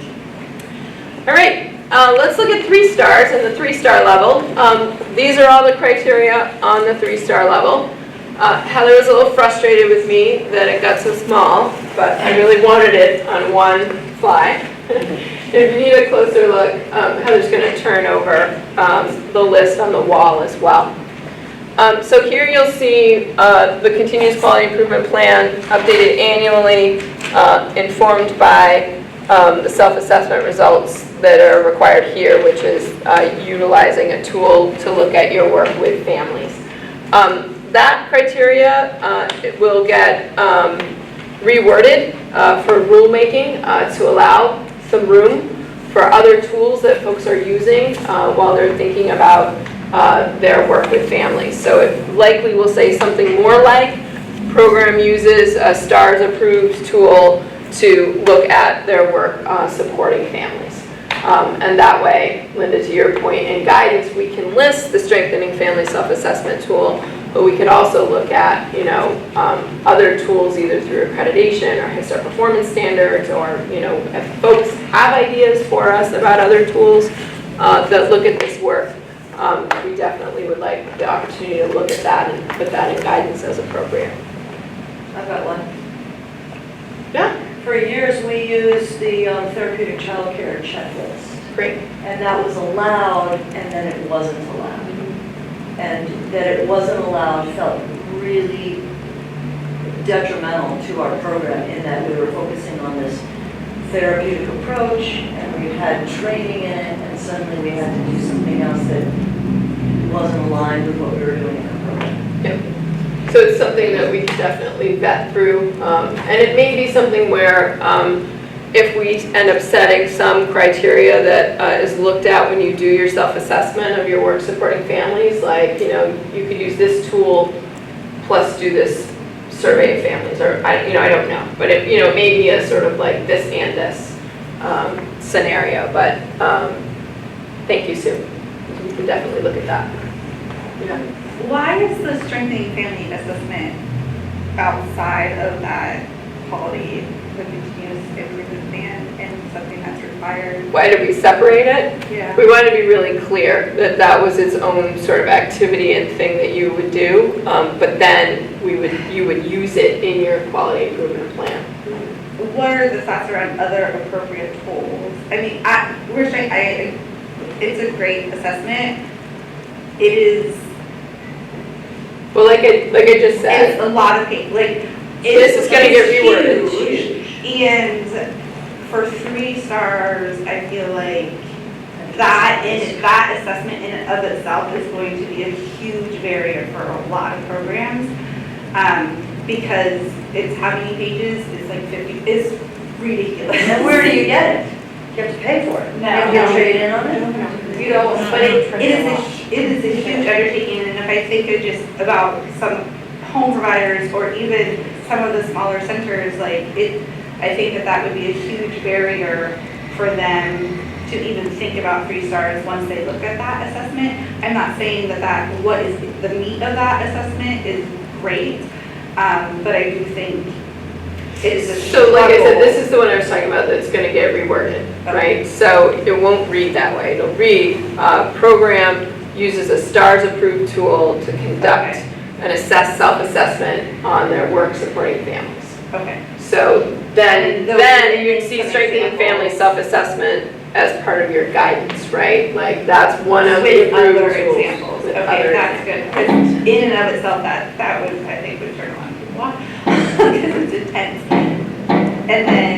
All right, let's look at 3 stars and the 3-star level. These are all the criteria on the 3-star level. Heather was a little frustrated with me that it got so small, but I really wanted it on one slide. If you need a closer look, Heather's going to turn over the list on the wall as well. So here you'll see the continuous quality improvement plan updated annually, informed by the self-assessment results that are required here, which is utilizing a tool to look at your work with families. That criteria it will get reworded for rulemaking to allow some room for other tools that folks are using while they're thinking about their work with families. So it likely will say something more like program uses a STARS approved tool to look at their work supporting families. And that way, Linda, to your point, in guidance, we can list the Strengthening Family Self-Assessment tool, but we could also look at, you know, other tools either through accreditation or HISAR performance standards, or, you know, if folks have ideas for us about other tools that look at this work, we definitely would like the opportunity to look at that and put that in guidance as appropriate. I've got one. Yeah, For years, we used the therapeutic childcare checklist, great. and that was allowed, and then it wasn't allowed. And that it wasn't allowed felt really detrimental to our program in that we were focusing on this therapeutic approach, and we had training in it, and suddenly we had to do something else that wasn't aligned with what we were doing in our program. Yep. So it's something that we can definitely vet through, and it may be something where if we end up setting some criteria that is looked at when you do your self-assessment of your work supporting families, like, you know, you could use this tool plus do this survey of families, or I don't know, but it, you know, it may be a sort of like this and this scenario. But thank you, Sue. We can definitely look at that. Yeah. Why is the strengthening family assessment outside of that quality, the continuous improvement plan, and something that's required? Why did we separate it? Yeah. We wanted to be really clear that that was its own sort of activity and thing that you would do, but then you would use it in your quality improvement plan. What are the thoughts around other appropriate tools? I mean, it's a great assessment. It is. Well, like I just said, It's a lot of paper, like. This is gonna get reworded. Huge. And for 3 stars, I feel like that assessment in and of itself is going to be a huge barrier for a lot of programs. Because it's how many pages? It's like 50, it's ridiculous. And where do you get it? You have to pay for it. No. You have to trade in on it? You know, but it is a huge undertaking, and if I think of just about some home providers or even some of the smaller centers, like I think that would be a huge barrier for them to even think about 3 stars once they look at that assessment. I'm not saying that what is the meat of that assessment is great, but I do think it is a so like I said, struggle. this is the one I was talking about that's going to get reworded, right? So it won't read that way. It'll read, program uses a STARS approved tool to conduct and assess self-assessment on their work supporting families. Okay. So then you'd see some strengthening family examples. self-assessment as part of your guidance, right? Like that's one of the With approved other tools. examples. With Okay, other that's good. 'Cause in and of itself, that would, I think, would turn a lot of people off. Because it's intense. And then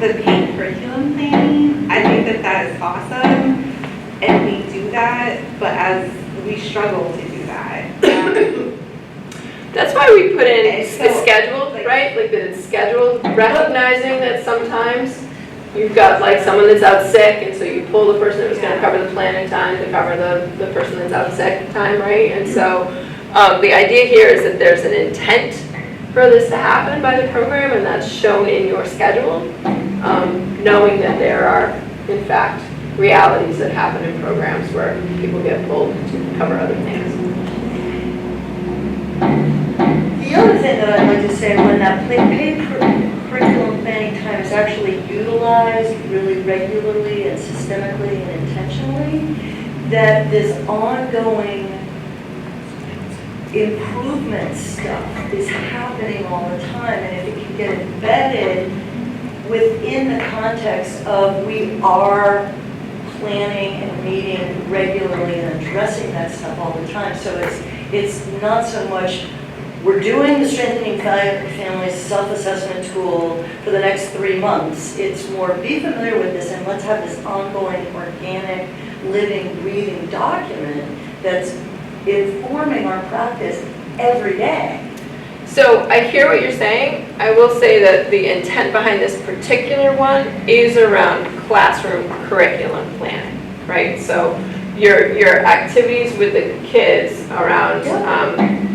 the paid curriculum planning, I think that is awesome. And we do that, but as we struggle to do that. That's why we put in Okay, so, the scheduled, like- right? Like that it's scheduled, recognizing that sometimes you've got like someone that's out sick, and so you pull the person that was gonna Yeah. cover the plan in time to cover the person that's out sick time, right? And so the idea here is that there's an intent for this to happen by the program, and that's shown in your schedule, knowing that there are, in fact, realities that happen in programs where people get pulled to cover other things. The other thing that I'd like to say, when that paid curriculum planning time is actually utilized really regularly and systemically and intentionally, that this ongoing improvement stuff is happening all the time, and if it can get embedded within the context of we are planning and meeting regularly and addressing that stuff all the time. So it's not so much we're doing the Strengthening Families self-assessment tool for the next 3 months. It's more be familiar with this and let's have this ongoing, organic, living, breathing document that's informing our practice every day. So I hear what you're saying. I will say that the intent behind this particular one is around classroom curriculum planning, right? So your activities with the kids around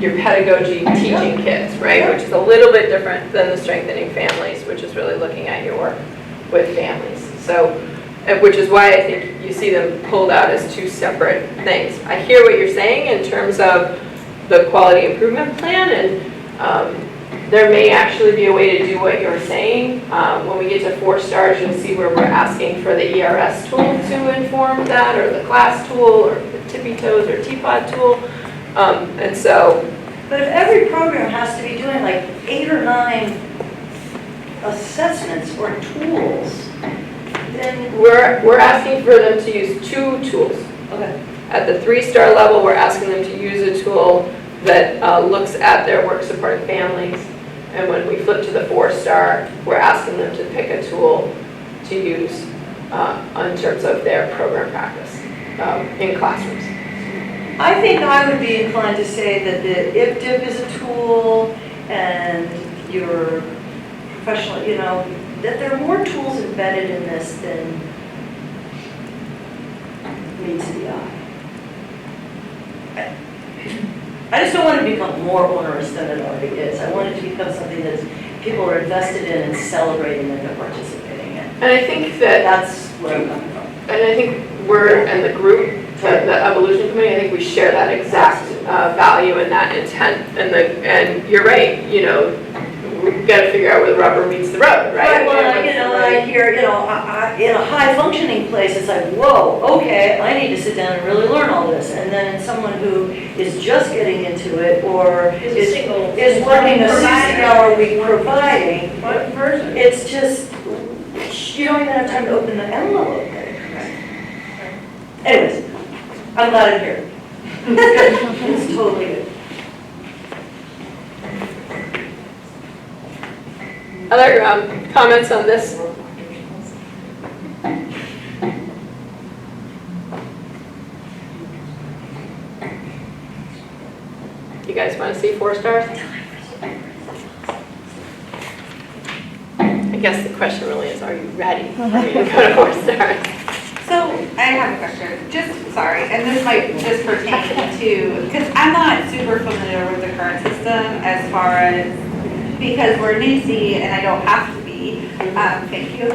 your pedagogy teaching kids, right? Which is a little bit different than the Strengthening Families, which is really looking at your work with families. So, which is why I think you see them pulled out as two separate things. I hear what you're saying in terms of the quality improvement plan, and there may actually be a way to do what you're saying. When we get to 4 stars, you'll see where we're asking for the ERS tool to inform that, or the class tool, or the tippy toes or teapot tool. And so, But if every program has to be doing like 8 or 9 assessments or tools, then we're asking for them to use 2 tools. okay. At the 3-star level, we're asking them to use a tool that looks at their work supporting families. And when we flip to the 4-star, we're asking them to pick a tool to use in terms of their program practice in classrooms. I think I would be inclined to say that the IPDIP is a tool and your professional, that there are more tools embedded in this than meets the eye. I just don't want it to become more onerous than it already is. I want it to become something that people are invested in and celebrating and they're participating in. And I think that, That's where I'm coming from. and I think we're, and the group, the evolution committee, I think we share that exact value and that intent. And you're right, we've got to figure out where the rubber meets the road, right? Well, I hear, in a high functioning place, it's like, whoa, okay, I need to sit down and really learn all this. And then in someone who is just getting into it or is working a 60-hour week providing, What person? it's just, you don't even have time to open the envelope. Anyways, I'm glad I'm here. It's totally good. Other comments on this? You guys want to see 4 stars? I guess the question really is, are you ready for me to go to 4 stars? So I have a question, and this might just pertain to, because I'm not super familiar with the current system as far as, because we're NACE and I don't have to be, thank you.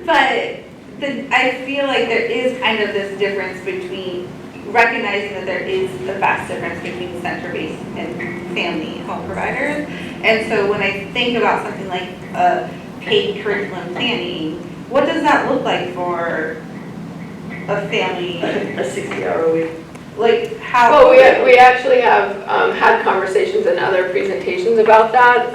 But I feel like there is kind of this difference between recognizing that there is a vast difference between center-based and family home providers. And so when I think about something like paid curriculum planning, what does that look like for a family? A 60-hour week. Like how? Well, we actually have had conversations and other presentations about that.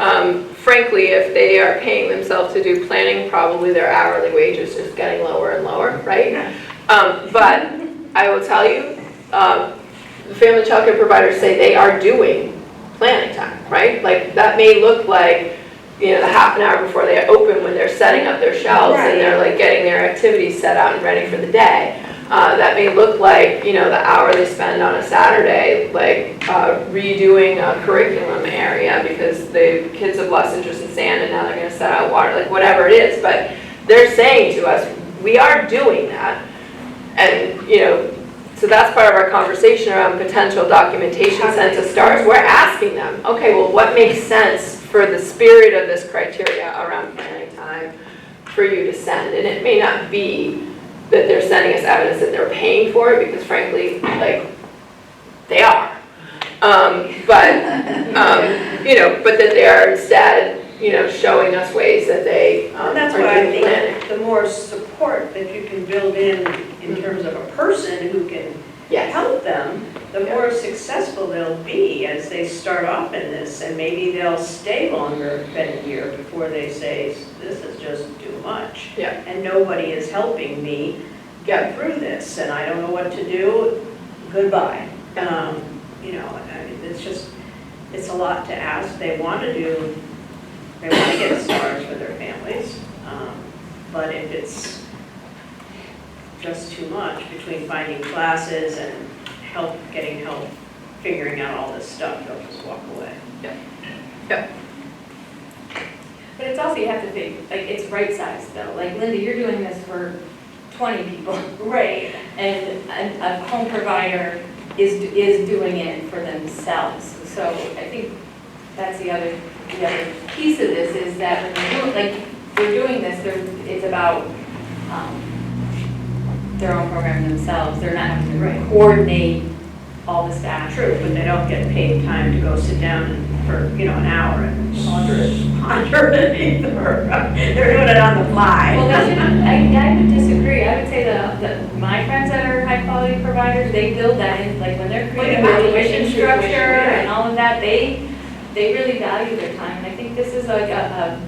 Frankly, if they are paying themselves to do planning, probably their hourly wage is just getting lower and lower, right? But I will tell you, the family child care providers say they are doing planning time, right? Like that may look like, the half an hour before they open when they're setting up their shelves and they're like getting their activities set out and ready for the day. That may look like, the hour they spend on a Saturday, like redoing a curriculum area because the kids have lost interest in sand and now they're going to set out water, like whatever it is. But they're saying to us, we are doing that. And, so that's part of our conversation around potential documentation sent to stars. We're asking them, okay, well, what makes sense for the spirit of this criteria around planning time for you to send? And it may not be that they're sending us evidence that they're paying for it, because frankly, like, they are. But that they are instead, showing us ways that they are And that's why I doing planning. think the more support that you can build in terms of a person who can Yes, help them, the more successful they'll be as they start off in this, and maybe they'll stay longer than a year before they say, this is just too much. Yeah. And nobody is helping me get through this, and I don't know what to do, goodbye. It's a lot to ask. They want to get stars for their families, but if it's just too much between finding classes and getting help, figuring out all this stuff, they'll just walk away. But it's also, you have to think, like, it's right size though. Like Linda, you're doing this for 20 people. Right. And a home provider is doing it for themselves. So I think that's the other piece of this, is that when they're doing this, it's about their own program themselves. They're not having to coordinate all the staff. True, but they don't get paid time to go sit down for, an hour and ponder it either. They're doing it on the fly. Well, I would disagree. I would say that my friends that are high quality providers, they build that in, like when they're creating Well, their evaluation tuition structure yeah. and all of that, they really value their time. And I think this is like a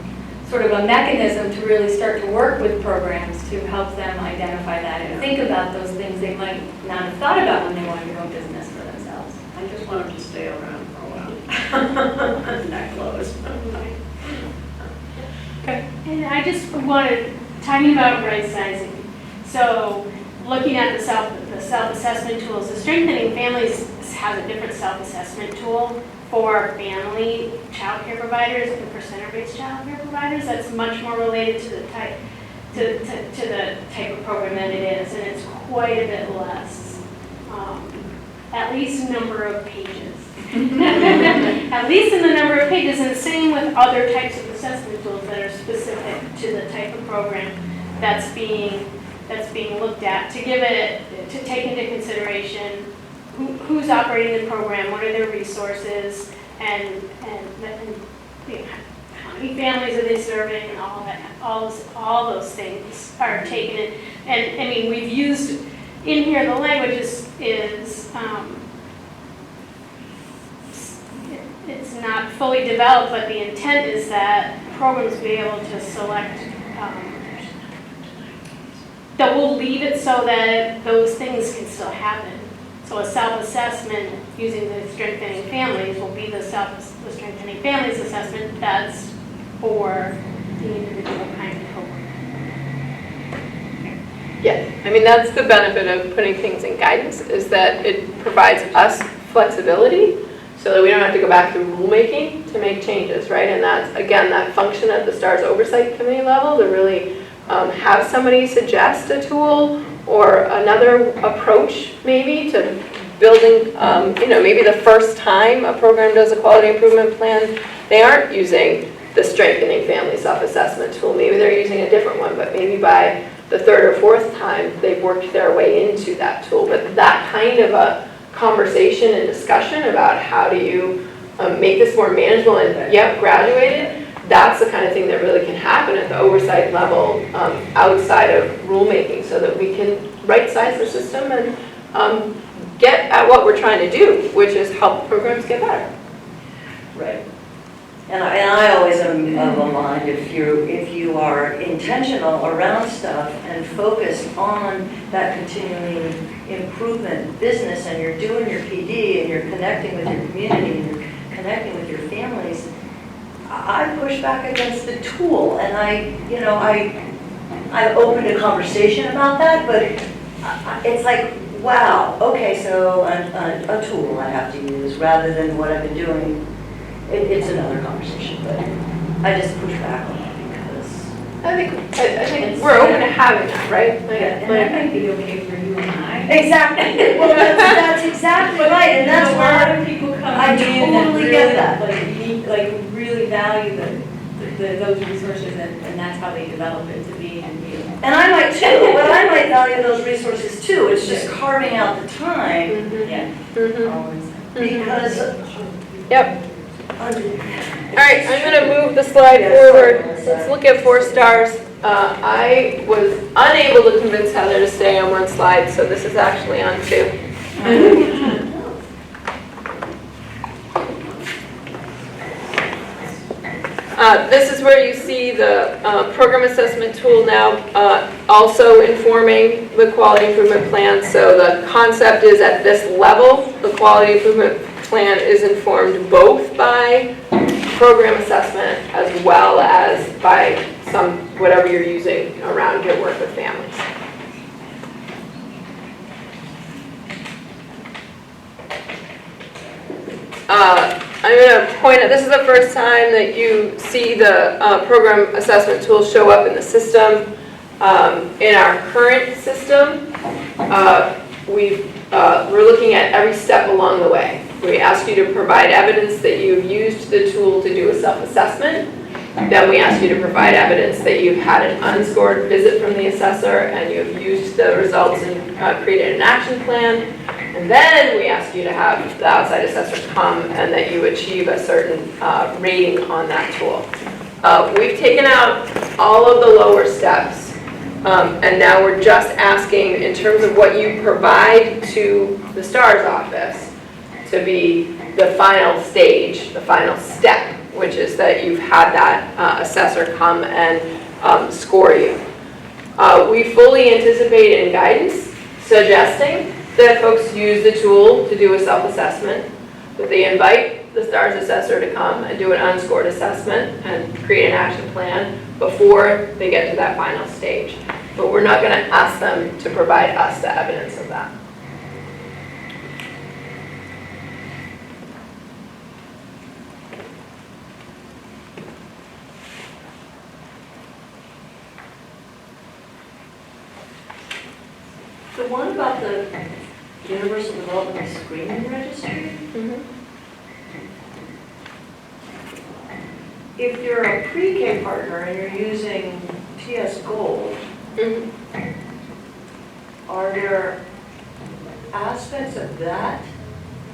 sort of a mechanism to really start to work with programs to help them identify that and think about those things they might not have thought about when they wanted to go business for themselves. I just want them to stay around for a while. That close. And I just wanted, talking about right sizing, so looking at the self-assessment tools, the Strengthening Families has a different self-assessment tool for family child care providers and for center-based child care providers that's much more related to the type of program that it is, and it's quite a bit less, at least number of pages. At least in the number of pages, and same with other types of assessment tools that are specific to the type of program that's being looked at, to take into consideration who's operating the program, what are their resources, and how many families are they serving, and all that, all those things are taken in. And I mean, we've used in here, the language is it's not fully developed, but the intent is that programs be able to select, that we'll leave it so that those things can still happen. So a self-assessment using the Strengthening Families will be the Strengthening Families assessment that's for the individual kind of program. Yeah, I mean, that's the benefit of putting things in guidance, is that it provides us flexibility so that we don't have to go back through rulemaking to make changes, right? And that's, again, that function at the STARS Oversight Committee level, to really have somebody suggest a tool or another approach maybe to building, maybe the first time a program does a quality improvement plan, they aren't using the Strengthening Family Self-Assessment tool. Maybe they're using a different one, but maybe by the third or fourth time, they've worked their way into that tool. But that kind of a conversation and discussion about how do you make this more manageable and, graduated, that's the kind of thing that really can happen at the oversight level outside of rulemaking, so that we can right-size the system and get at what we're trying to do, which is help programs get better. Right. And I always am of a mind, if you are intentional around stuff and focused on that continuing improvement business, and you're doing your PD and you're connecting with your community and you're connecting with your families, I push back against the tool, and I'm open to conversation about that, but it's like, wow, okay, so a tool I have to use rather than what I've been doing. It's another conversation, but I just push back on that because I think we're open to having that, right? Like- And that might be okay for you and I. Exactly, well, that's exactly right, and that's A lot where, of people come I in that totally get really, that. like, need, like, really value those resources, and that's how they develop it to be and be. and I might too, but I might value those resources too, it's just carving out the time, Mhm. Yeah. Mhm. Always. because. Yep. All All right, I'm gonna move the slide forward. Let's look at 4 stars. I was unable to convince Heather to stay on 1 slide, so this is actually on 2. This is where you see the program assessment tool now also informing the quality improvement plan. So the concept is at this level, the quality improvement plan is informed both by program assessment as well as by whatever you're using around your work with families. I'm going to point out, this is the first time that you see the program assessment tool show up in the system. In our current system, we're looking at every step along the way. We ask you to provide evidence that you've used the tool to do a self-assessment. Then we ask you to provide evidence that you've had an unscored visit from the assessor and you've used the results and created an action plan. And then we ask you to have the outside assessor come and that you achieve a certain rating on that tool. We've taken out all of the lower steps, and now we're just asking, in terms of what you provide to the STARS office, to be the final stage, the final step, which is that you've had that assessor come and score you. We fully anticipate in guidance suggesting that folks use the tool to do a self-assessment, that they invite the STARS assessor to come and do an unscored assessment and create an action plan before they get to that final stage. But we're not going to ask them to provide us the evidence of that. The one about the Universal Development Screening Registry, if you're a pre-K partner and you're using TS Gold, are there aspects of that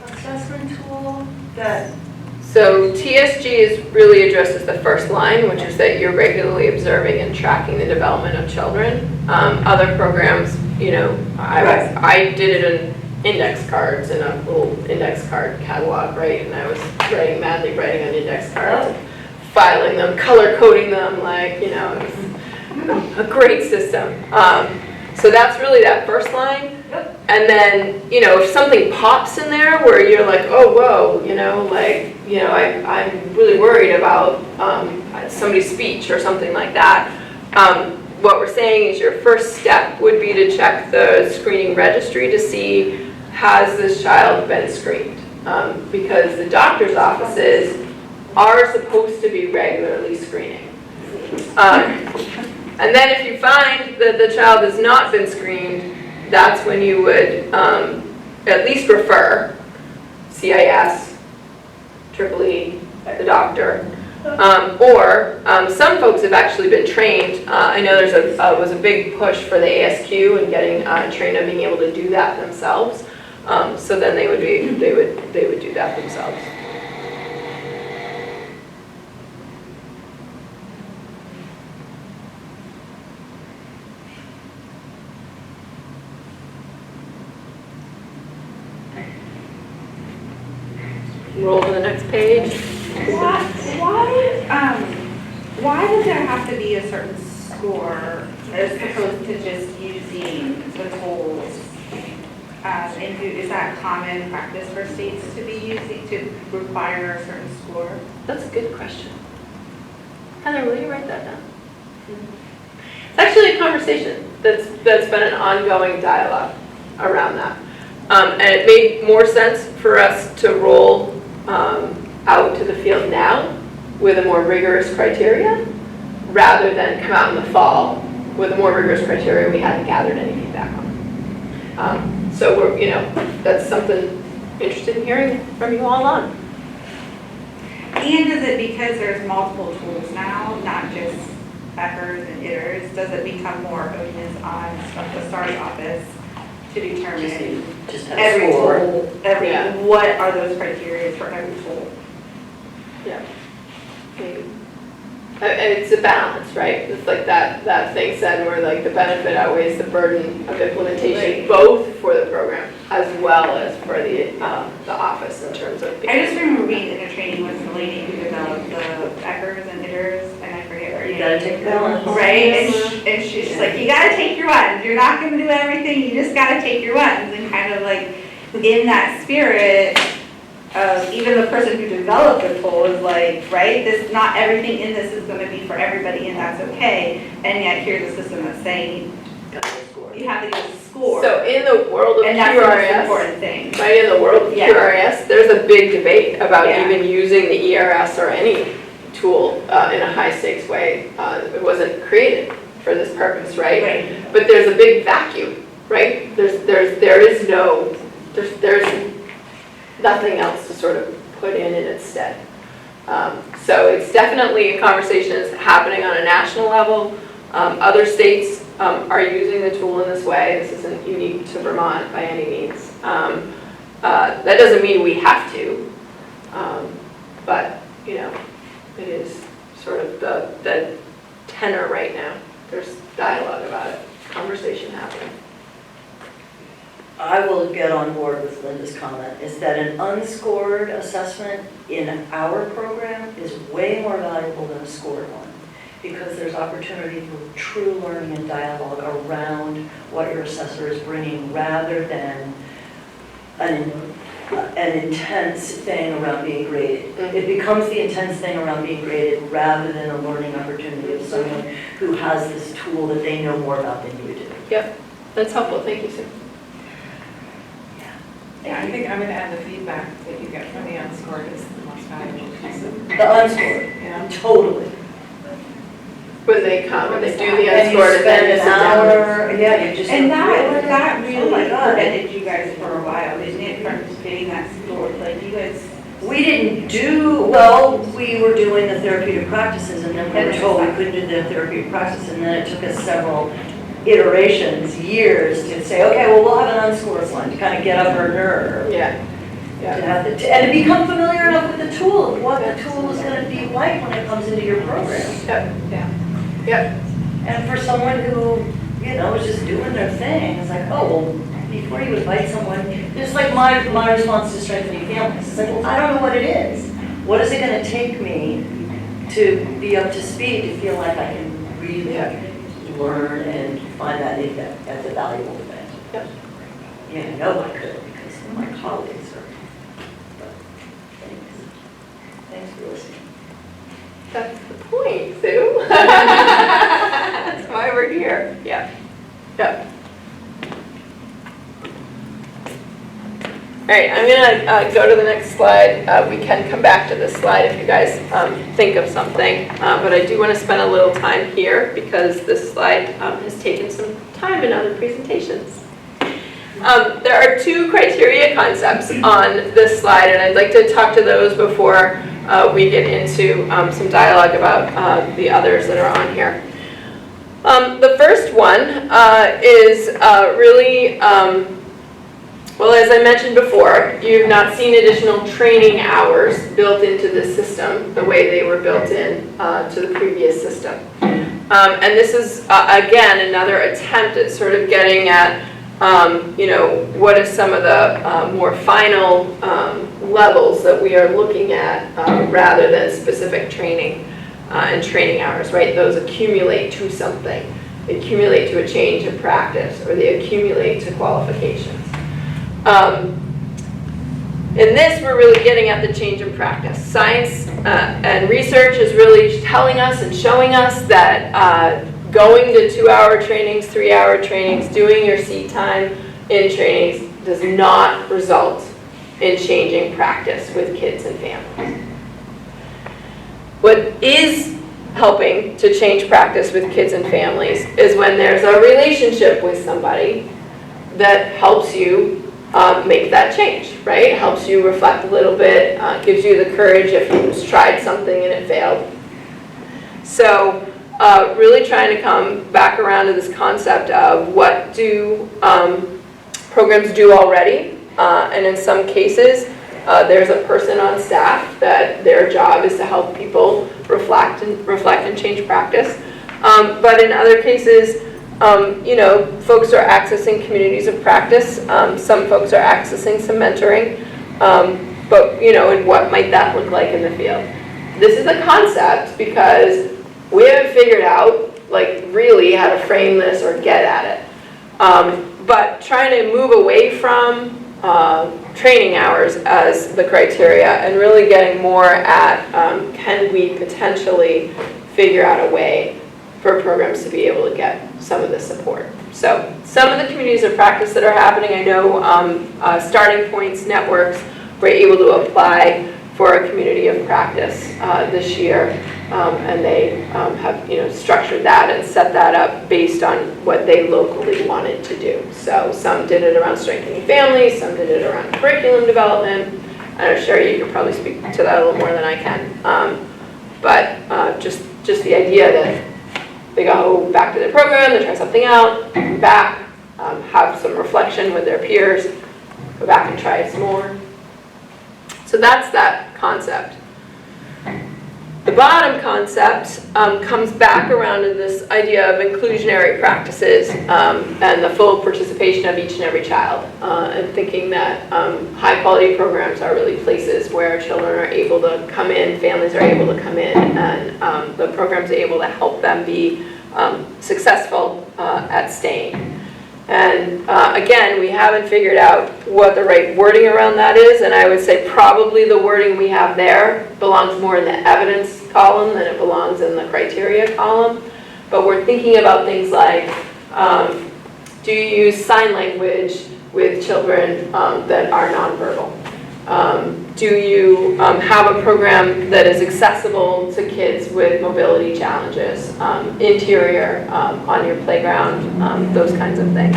assessment tool that? So TSG is really addressed as the first line, which is that you're regularly observing and tracking the development of children. Other programs, I did it in index cards in a little index card catalog, right? And I was madly writing on index cards, filing them, color coding them, it was a great system. So that's really that first line. And then, if something pops in there where you're like, oh, whoa, I'm really worried about somebody's speech or something like that. What we're saying is your first step would be to check the screening registry to see, has this child been screened? Because the doctor's offices are supposed to be regularly screening. And then if you find that the child has not been screened, that's when you would at least refer CIS, EEE, the doctor. Or some folks have actually been trained. I know was a big push for the ASQ and getting trained on being able to do that themselves. So then they would do that themselves. Roll to the next page. Why would there have to be a certain score as opposed to just using the tools? Is that common practice for states to be using, to require a certain score? That's a good question. Heather, will you write that down? It's actually a conversation that's been an ongoing dialogue around that. And it made more sense for us to roll out to the field now with a more rigorous criteria rather than come out in the fall with a more rigorous criteria we hadn't gathered any feedback on. So we're, that's something interested in hearing from you all on. And is it because there's multiple tools now, not just Beckers and ITERs, does it become more onus on the STARS office to determine Just have a every score. tool, Yeah. what are those criteria for every tool? Maybe. And it's a balance, right? It's like that thing said where like the benefit outweighs the burden of implementation, both for the program as well as for the office in terms of. I just remember being in a training with the lady who developed the Beckers and ITERs, and I forget her name. You gotta take balance. Right, and she's like, you gotta take your ones, you're not gonna do everything, you just gotta take your ones, and kind of like, in that spirit, even the person who developed the tool is like, right, not everything in this is gonna be for everybody, and that's okay, and yet here's a system that's saying, Got a score. you have to get a score, So in the world of and that's the most QRS, important thing. right, in the world of Yeah. QRS, there's a big debate about Yeah. even using the ERS or any tool in a high stakes way. It wasn't created for this purpose, right? Right. But there's a big vacuum, right? There's nothing else to sort of put in its stead. So it's definitely a conversation that's happening on a national level. Other states are using the tool in this way. This isn't unique to Vermont by any means. That doesn't mean we have to, but it is sort of the tenor right now. There's dialogue about it, conversation happening. I will get on board with Linda's comment, is that an unscored assessment in our program is way more valuable than a scored one, because there's opportunity for true learning and dialogue around what your assessor is bringing, rather than an intense thing around being graded. It becomes the intense thing around being graded rather than a learning opportunity of someone who has this tool that they know more about than you do. Yep, that's helpful. Thank you, Sue. Yeah, I think I'm going to add the feedback that you get from the unscored is the most valuable piece of. The unscored, Yeah. totally. When they come and they do the And you unscored and spend then an sit down. hour, yeah, you just. And that Oh really my God. prevented you guys for a while, didn't it, from getting that score, like you guys. We didn't do, well, we were doing the therapeutic practices, and then we were told we couldn't do the therapeutic practice, and then it took us several iterations, years, to say, okay, well, we'll have an unscored one, to kind of get up our nerve. Yeah, To yeah. have and to become familiar enough with the tool, what the tool is gonna be like when it comes into your program. Yep, yeah. Yep, And for someone who, is just doing their thing, it's like, oh, well, before you invite someone, just like my response to strengthening families, it's like, well, I don't know what it is. What is it gonna take me to be up to speed, to feel like I can really learn and find that that's a valuable thing? Yep. Yeah, I know I could, because some of my colleagues are, but thanks for listening. that's the point, Sue. That's why we're here. Yeah, yep. All right, I'm gonna go to the next slide. We can come back to this slide if you guys think of something, but I do want to spend a little time here because this slide has taken some time in other presentations. There are two criteria concepts on this slide, and I'd like to talk to those before we get into some dialogue about the others that are on here. The first one is really, well, as I mentioned before, you've not seen additional training hours built into this system the way they were built in to the previous system. And this is, again, another attempt at sort of getting at, what is some of the more final levels that we are looking at rather than specific training and training hours, right? Those accumulate to something. They accumulate to a change in practice, or they accumulate to qualifications. In this, we're really getting at the change in practice. Science and research is really telling us and showing us that going to 2-hour trainings, 3-hour trainings, doing your seat time in trainings does not result in changing practice with kids and families. What is helping to change practice with kids and families is when there's a relationship with somebody that helps you make that change, right? Helps you reflect a little bit, gives you the courage if you tried something and it failed. So really trying to come back around to this concept of what do programs do already, and in some cases, there's a person on staff that their job is to help people reflect and change practice. But in other cases, folks are accessing communities of practice. Some folks are accessing some mentoring. But, and what might that look like in the field? This is a concept because we haven't figured out, really how to frame this or get at it. But trying to move away from training hours as the criteria and really getting more at can we potentially figure out a way for programs to be able to get some of the support. So some of the communities of practice that are happening, I know Starting Points Networks were able to apply for a community of practice this year, and they have structured that and set that up based on what they locally wanted to do. So some did it around strengthening families, some did it around curriculum development. I know Sherry, you can probably speak to that a little more than I can. But just the idea that they go back to their program, they try something out, come back, have some reflection with their peers, go back and try some more. So that's that concept. The bottom concept comes back around to this idea of inclusionary practices and the full participation of each and every child, and thinking that high quality programs are really places where children are able to come in, families are able to come in, and the program's are able to help them be successful at staying. And again, we haven't figured out what the right wording around that is, and I would say probably the wording we have there belongs more in the evidence column than it belongs in the criteria column. But we're thinking about things like, do you use sign language with children that are nonverbal? Do you have a program that is accessible to kids with mobility challenges, interior, on your playground, those kinds of things?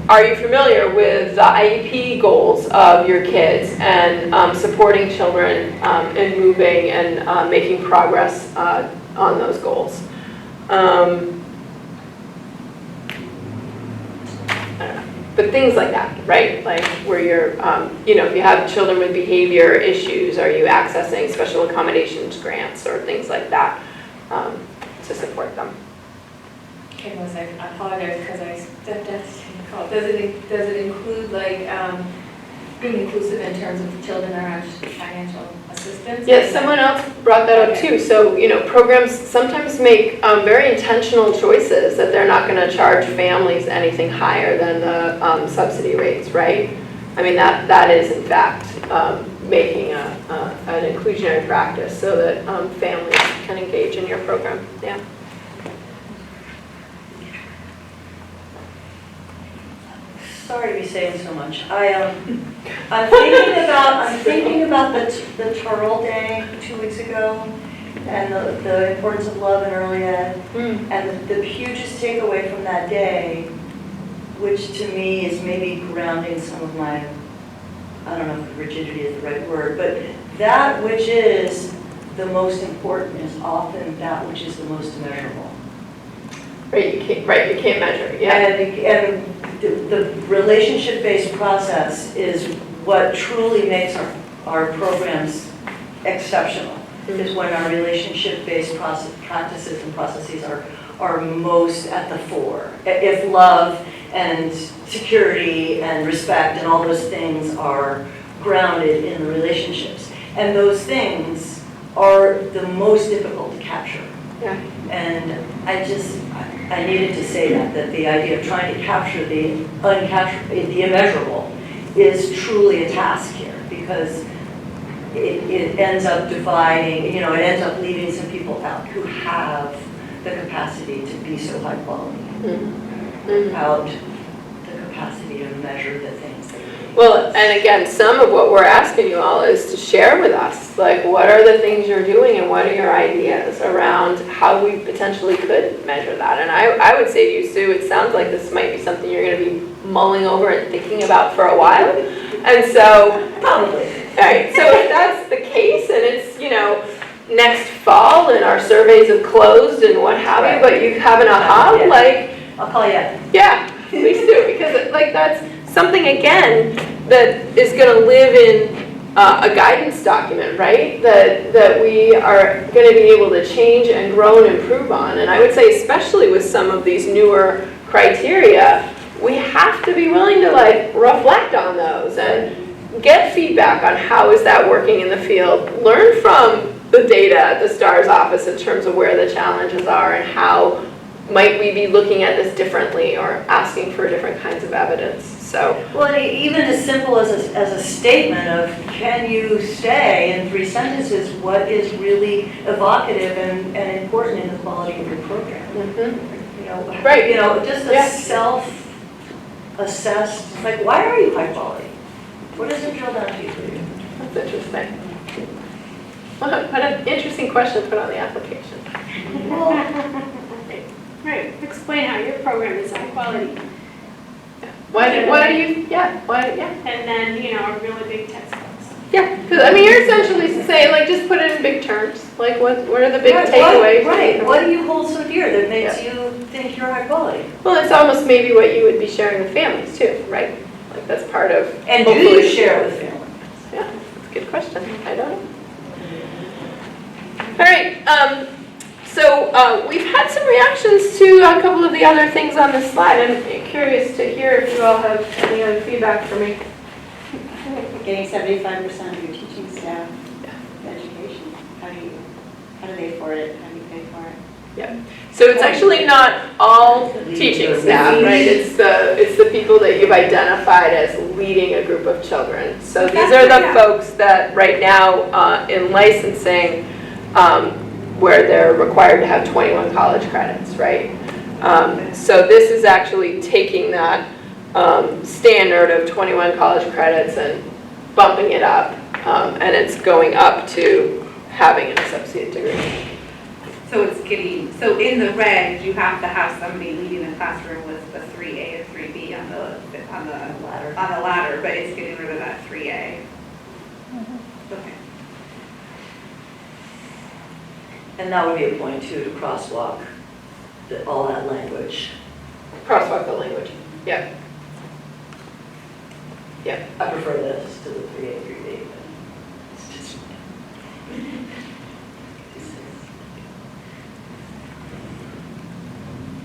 Are you familiar with the IEP goals of your kids and supporting children in moving and making progress on those goals? But things like that, right? Like where you're, if you have children with behavior issues, are you accessing special accommodations grants or things like that to support them? Okay, Melissa, I apologize because I stepped out to call. Does it include being inclusive in terms of the children are actually financial assistance? Yes, someone else brought that up too. So, programs sometimes make very intentional choices that they're not going to charge families anything higher than the subsidy rates, right? I mean, that is in fact making an inclusionary practice so that families can engage in your program. Yeah. Sorry to be saying so much. I'm thinking about the Turtle Day 2 weeks ago, and the importance of love in early ed, and the hugest takeaway from that day, which to me is maybe grounding some of my, I don't know if rigidity is the right word, but that which is the most important is often that which is the most immeasurable. Right, you can't measure. Yeah. And the relationship-based process is what truly makes our programs exceptional, is when our relationship-based practices and processes are most at the fore. If love and security and respect and all those things are grounded in the relationships. And those things are the most difficult to capture. Yeah. And I needed to say that the idea of trying to capture the immeasurable is truly a task here, because it ends up dividing, it ends up leaving some people out who have the capacity to be so high quality, without the capacity to measure the things that are really Well, and again, some of what we're asking you all is to share with us, like, what are the things you're doing and what are your ideas around how we potentially could measure that? And I would say to you, Sue, it sounds like this might be something you're gonna be mulling over and thinking about for a while. And so, Probably. all right, so if that's the case and it's, next fall and our surveys have closed and what have you, but you have an aha, Yeah. like, I'll call you up. yeah, please do, because like that's something, again, that is gonna live in a guidance document, right? That we are gonna be able to change and grow and improve on. And I would say, especially with some of these newer criteria, we have to be willing to like reflect on those and get feedback on how is that working in the field. Learn from the data at the STARS office in terms of where the challenges are and how might we be looking at this differently or asking for different kinds of evidence. So, Well, even as simple as a statement of, can you say in 3 sentences what is really evocative and important in the quality of your program? Right. Just a Yeah. self-assessed, like, why are you high quality? What does it drill down to for you? that's interesting. What an interesting question to put on the application. Right, explain how your program is high quality. Why do you, yeah, And then, a really big textbooks. yeah, because I mean, you're essentially saying, like, just put it in big terms, like, what are the big Right, takeaways? Right, what do you hold so dear that makes you think you're high quality? Well, it's almost maybe what you would be sharing with families too, right? Like, that's part of. And do hopefully- you share with families? Yeah, that's a good question, I don't know. All right, so we've had some reactions to a couple of the other things on this slide. I'm curious to hear if you all have any other feedback for me. Getting 75% of your teaching staff education, how do they afford it, how do you pay for it? So it's actually not all teaching staff, right? It's the people that you've identified as leading a group of children. So these are the folks that right now in licensing, where they're required to have 21 college credits, right? So this is actually taking that standard of 21 college credits and bumping it up, and it's going up to having an associate degree. So so in the regs, you have to have somebody leading a classroom with the 3A and 3B on the ladder, but it's getting rid of that 3A. Okay. And that would be a point too, to crosswalk all that language. Crosswalk the language, yeah. I prefer this to the 3A, 3B, but it's just.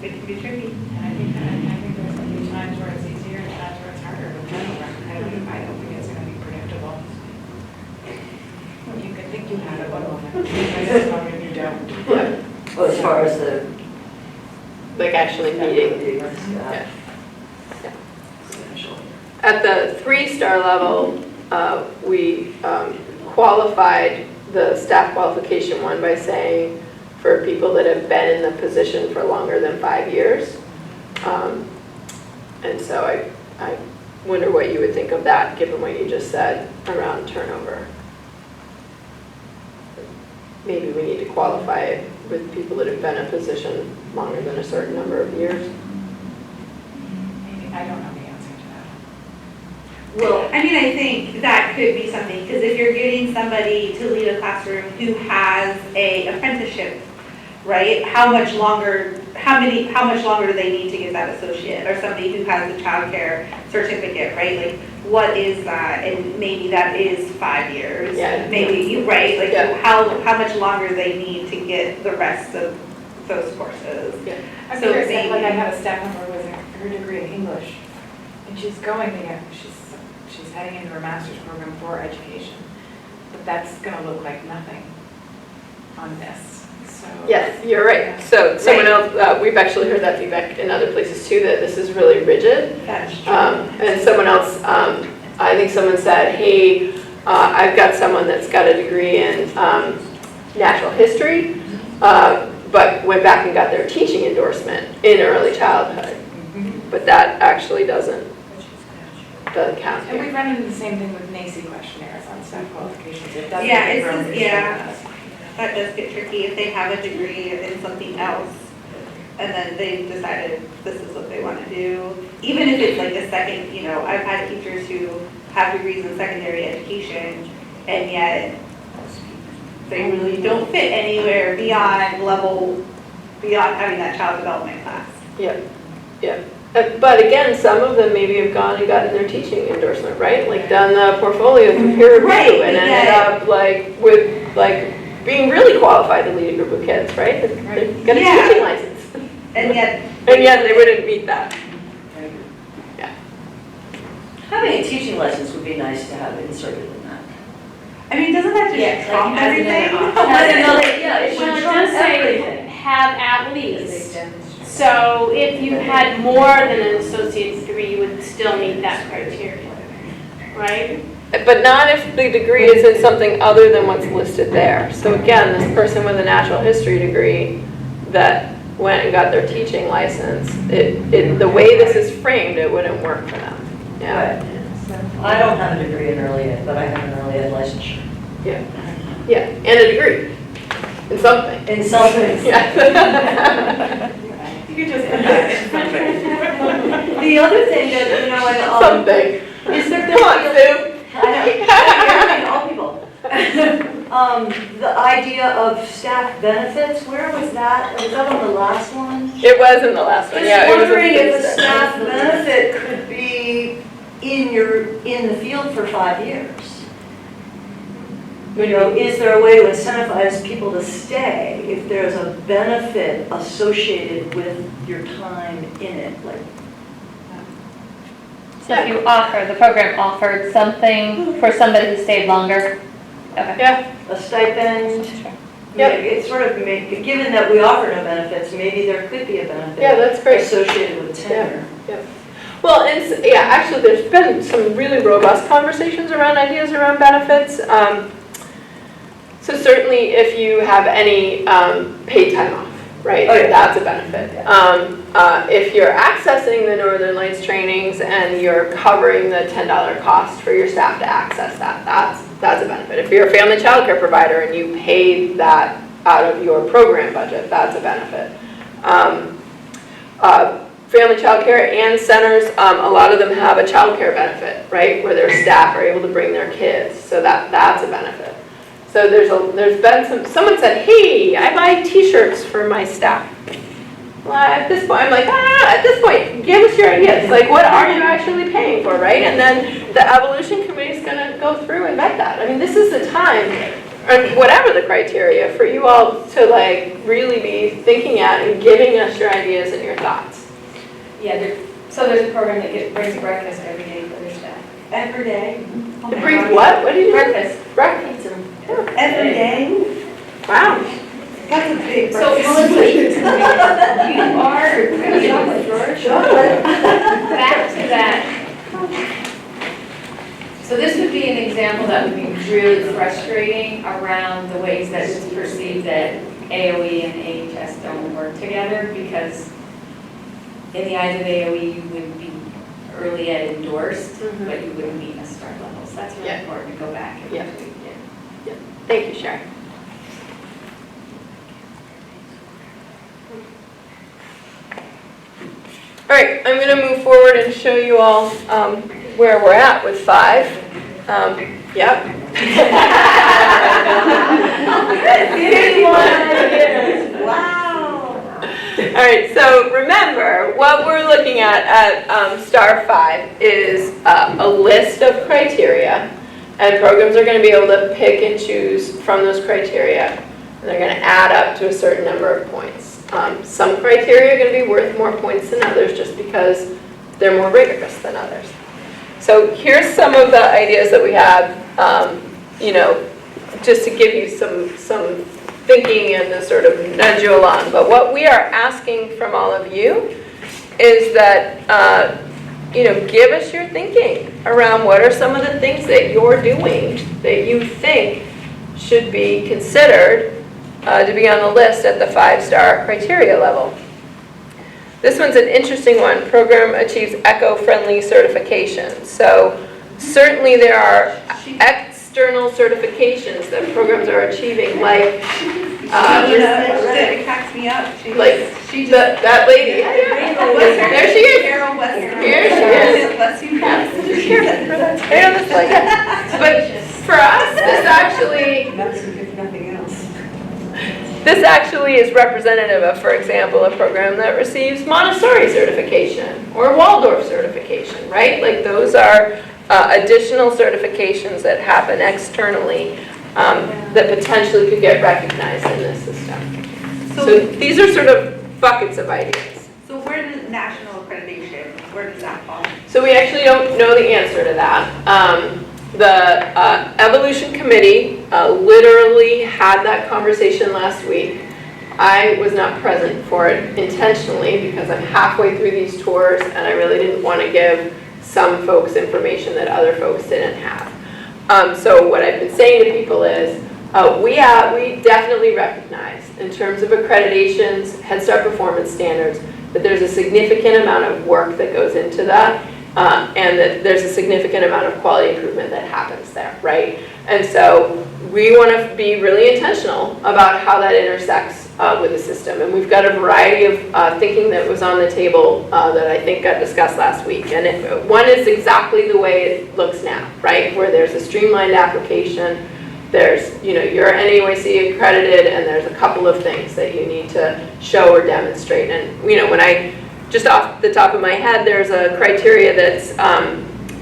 It can be tricky. And I think there's going to be times where it's easier and times where it's harder. I don't think it's going to be predictable. You can think you have it one moment, and then moment you don't. Well, as far as the. Like actually meeting. Yeah. At the 3-star level, we qualified the staff qualification one by saying for people that have been in the position for longer than 5 years. And so I wonder what you would think of that, given what you just said around turnover. Maybe we need to qualify it with people that have been in a position longer than a certain number of years. Maybe, I don't know the answer to that. Well, I mean, I think that could be something, because if you're getting somebody to lead a classroom who has a apprenticeship, right? How much longer do they need to get that associate? Or somebody who has a childcare certificate, right? Like, what is that? And maybe that is 5 years. Yeah. Maybe, right? Like, Yeah. how much longer they need to get the rest of those courses. I'm So curious, maybe- like I have a staff member with her degree in English, and she's going to get, she's heading into her master's program for education. But that's gonna look like nothing on this, so. Yes, you're right. So someone else, we've actually heard that feedback in other places too, that this is really rigid. That's true. And someone else, I think someone said, hey, I've got someone that's got a degree in natural history, but went back and got their teaching endorsement in early childhood. But that actually doesn't doesn't count And here. we run into the same thing with NACI questionnaires on staff qualifications. It doesn't Yeah, it's confirm just- your yeah. status. That does get tricky if they have a degree in something else, and then they've decided this is what they want to do. Even if it's like a second, you know, I've had teachers who have degrees in secondary education, and yet they really don't fit anywhere beyond having that child development class. But again, some of them maybe have gone and gotten their teaching endorsement, right? Like done the portfolio through peer review Right, and ended yeah. up like with like being really qualified to lead a group of kids, right? They got a Yeah. teaching license. And yet. And yet they wouldn't meet that. Having a teaching license would be nice to have inserted in that. I mean, doesn't that Yeah, just like trump as another everything? option. Yeah, it Well, should it trump does say everything. have at least. So if you had more than an associate's degree, you would still meet that criteria, right? But not if the degree is in something other than what's listed there. So again, this person with a natural history degree that went and got their teaching license, the way this is framed, it wouldn't work for them. Yeah. Right. I don't have a degree in early ed, but I have an early ed licensure. Yeah, and a degree in something. In some things. Yeah. You could just put that in something. The other thing that, you know, and, Something. is there Come on, Sue. I know, all people. The idea of staff benefits, where was that? Was that on the last one? It was in the last one, yeah. Just it was in wondering if a the- staff benefit could be in the field for 5 years. You know, is there a way to incentivize people to stay if there's a benefit associated with your time in it? Like, So if you offer, the program offered something for somebody who stayed longer? Okay. Yeah, a stipend? Yep. It's sort of, given that we offer no benefits, maybe there could be a benefit. Yeah, that's great. Associated with tenure. well, and yeah, actually, there's been some really robust conversations around ideas around benefits. So certainly if you have any paid time off, right, Oh, yeah. that's a benefit. If you're accessing the Northern Lights trainings and you're covering the $10 cost for your staff to access that, that's a benefit. If you're a family child care provider and you paid that out of your program budget, that's a benefit. Family child care and centers, a lot of them have a child care benefit, right, where their staff are able to bring their kids, so that's a benefit. So there's been someone said, hey, I buy t-shirts for my staff. Well, at this point, I'm like, at this point, give us your ideas. Like, what are you actually paying for, right? And then the evolution committee is gonna go through and vet that. I mean, this is the time, or whatever the criteria, for you all to like really be thinking at and giving us your ideas and your thoughts. Yeah, so there's a program that brings breakfast every day for their staff. Every day. It brings what? What did you do? Breakfast. Breakfast. Every day? Wow. That's a big So breakfast. Melissa, you are, back to that. So this would be an example that would be really frustrating around the ways that it's perceived that AOE and AHS don't work together, because in the eyes of AOE, you would be early ed endorsed, but you wouldn't meet a start level. So that's really Yeah. important to go back and Yeah. tweak. Thank you, Sharon. All right, I'm going to move forward and show you all where we're at with 5. Yep. Wow. All right, so remember, what we're looking at Star 5 is a list of criteria, and programs are going to be able to pick and choose from those criteria, and they're going to add up to a certain number of points. Some criteria are going to be worth more points than others just because they're more rigorous than others. So here's some of the ideas that we have, just to give you some thinking and to sort of nudge you along. But what we are asking from all of you is that, give us your thinking around what are some of the things that you're doing that you think should be considered to be on the list at the 5-star criteria level. This one's an interesting one. Program achieves eco-friendly certification. So certainly there are external certifications that programs are achieving, like, It cracks me up. that lady. There she is. Carol Western. Here she is. Bless you. Right on the slide. But for us, this actually is representative of, for example, a program that receives Montessori certification or Waldorf certification, right? Like those are additional certifications that happen externally that potentially could get recognized in this system. So these are sort of buckets of ideas. So where does national accreditation, where does that fall? So we actually don't know the answer to that. The Evolution Committee literally had that conversation last week. I was not present for it intentionally because I'm halfway through these tours and I really didn't want to give some folks information that other folks didn't have. So what I've been saying to people is, we definitely recognize in terms of accreditations, Head Start performance standards, that there's a significant amount of work that goes into that. And that there's a significant amount of quality improvement that happens there, right? And so we want to be really intentional about how that intersects with the system. And we've got a variety of thinking that was on the table that I think got discussed last week. And one is exactly the way it looks now, right? Where there's a streamlined application, there's, you're NAOIC accredited, and there's a couple of things that you need to show or demonstrate. And, when I just off the top of my head, there's a criteria that's,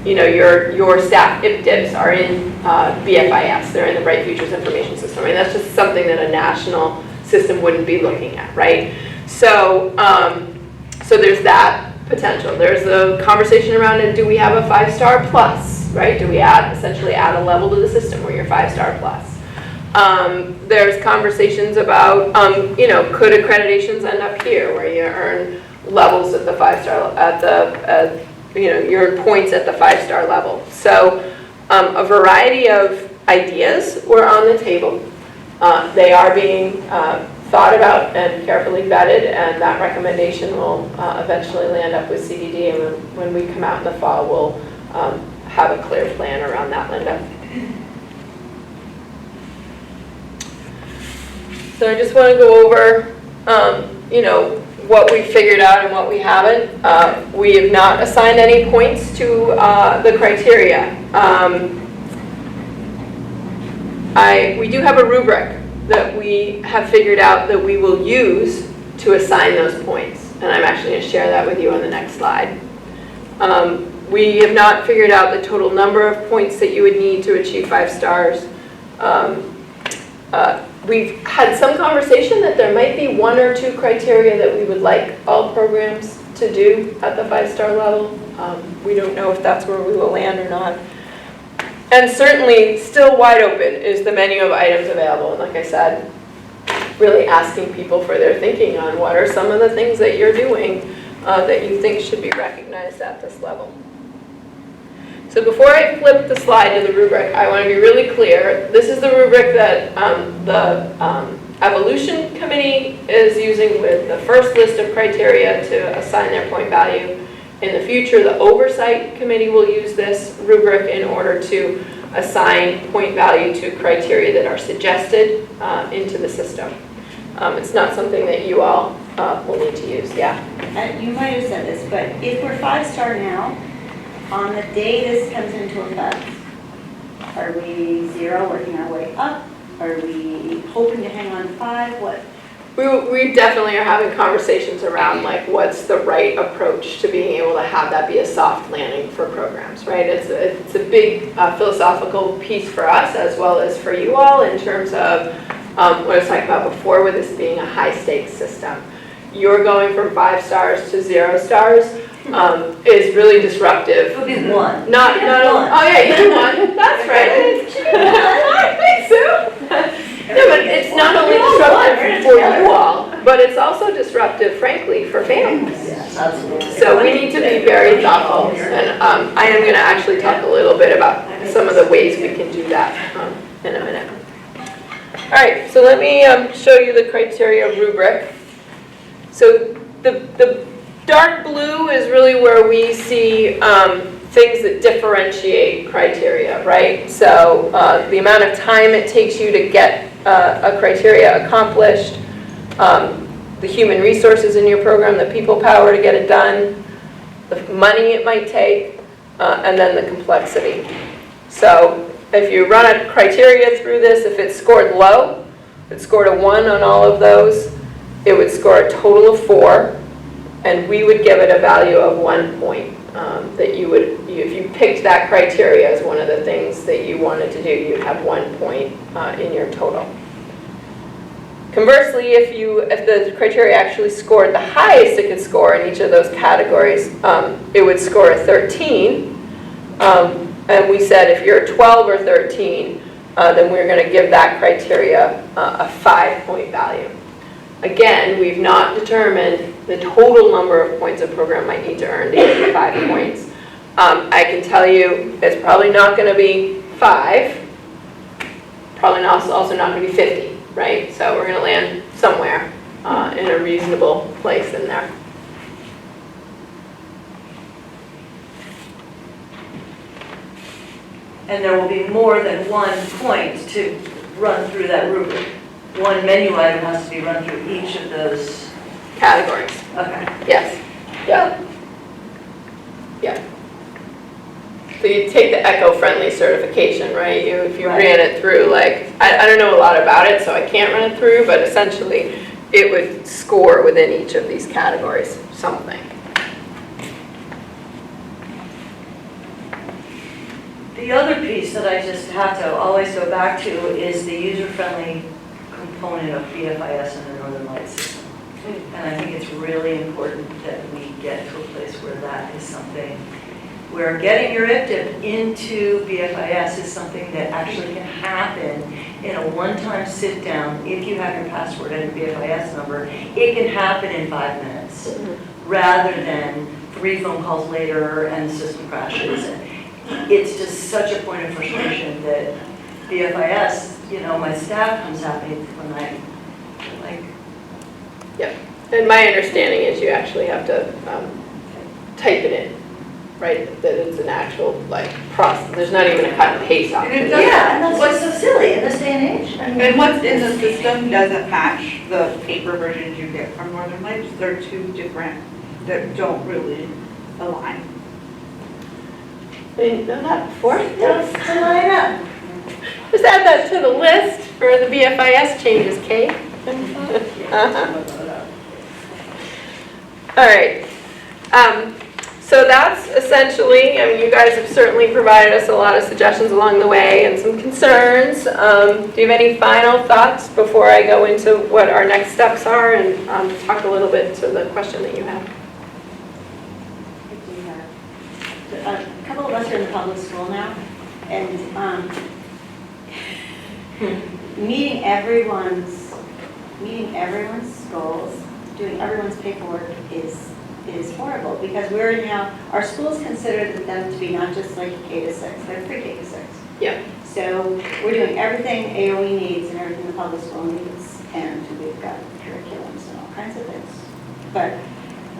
your staff IPDIPs are in BFIS. They're in the Bright Futures Information System. I mean, that's just something that a national system wouldn't be looking at, right? So, so there's that potential. There's a conversation around it. Do we have a 5-star plus, right? Do we essentially add a level to the system where you're 5-star plus? There's conversations about, could accreditations end up here where you earn levels at the 5-star, you earn points at the 5-star level. So a variety of ideas were on the table. They are being thought about and carefully vetted, and that recommendation will eventually land up with CDD, and when we come out in the fall, we'll have a clear plan around that, Linda. So I just want to go over, what we figured out and what we haven't. We have not assigned any points to the criteria. We do have a rubric that we have figured out that we will use to assign those points. And I'm actually going to share that with you on the next slide. We have not figured out the total number of points that you would need to achieve 5 stars. We've had some conversation that there might be 1 or 2 criteria that we would like all programs to do at the 5-star level. We don't know if that's where we will land or not. And certainly, still wide open is the menu of items available. And like I said, really asking people for their thinking on what are some of the things that you're doing that you think should be recognized at this level. So before I flip the slide to the rubric, I want to be really clear. This is the rubric that the Evolution Committee is using with the first list of criteria to assign their point value. In the future, the Oversight Committee will use this rubric in order to assign point value to criteria that are suggested into the system. It's not something that you all will need to use, yeah? You might have said this, but if we're 5-star now, on the day this comes into effect, are we 0 working our way up? Are we hoping to hang on to 5? What? We definitely are having conversations around like what's the right approach to being able to have that be a soft landing for programs, right? It's a big philosophical piece for us as well as for you all in terms of what I was talking about before with this being a high stakes system. You're going from 5 stars to 0 stars is really disruptive. It'll be 1. Not oh yeah, you do 1. That's right. Thanks, Sue. No, but it's not only disruptive for you all, but it's also disruptive, frankly, for families. Yes, absolutely. So we need to be very thoughtful, and I am going to actually talk a little bit about some of the ways we can do that in a minute. All right, so let me show you the criteria rubric. So the Dark blue is really where we see things that differentiate criteria, right? So the amount of time it takes you to get a criteria accomplished, the human resources in your program, the people power to get it done, the money it might take, and then the complexity. So if you run a criteria through this, if it scored low, if it scored a 1 on all of those, it would score a total of 4, and we would give it a value of 1 point. That you would, if you picked that criteria as one of the things that you wanted to do, you'd have 1 point in your total. Conversely, if the criteria actually scored the highest it could score in each of those categories, it would score a 13. And we said if you're 12 or 13, then we're going to give that criteria a 5-point value. Again, we've not determined the total number of points a program might need to earn to get 5 points. I can tell you it's probably not going to be 5, probably also not going to be 50, right? So we're going to land somewhere in a reasonable place in there. And there will be more than 1 point to run through that rubric. One menu item has to be run through each of those. Categories. Okay. Yes. Yeah. Yeah. So you take the eco-friendly certification, right? If you Right. ran it through, like, I don't know a lot about it, so I can't run it through, but essentially it would score within each of these categories, something. The other piece that I just have to always go back to is the user-friendly component of BFIS and the Northern Lights system. And I think it's really important that we get to a place where that is something, where getting your IPTIP into BFIS is something that actually can happen in a one-time sit-down. If you have your password and your BFIS number, it can happen in 5 minutes, rather than 3 phone calls later and the system crashes. It's just such a point of frustration that BFIS, my staff comes at me when I'm like, And my understanding is you actually have to type it in, right? That it's an actual, process. There's not even a cut and paste option. yeah, and that's what's so silly in this day and age. And what's in the system doesn't match the paper versions you get from Northern Lights. They're two different, that don't really align. I didn't know that before. Let's line up. Just add that to the list for the BFIS changes, Kate. All right. So that's essentially, you guys have certainly provided us a lot of suggestions along the way and some concerns. Do you have any final thoughts before I go into what our next steps are and talk a little bit to the question that you have? A couple of us are in the public school now, and meeting everyone's goals, doing everyone's paperwork is horrible, because we're now, our schools consider them to be not just like K to 6, they're pre-K to 6. Yeah. So we're doing everything AOE needs and everything the public school needs, and we've got curriculums and all kinds of things. But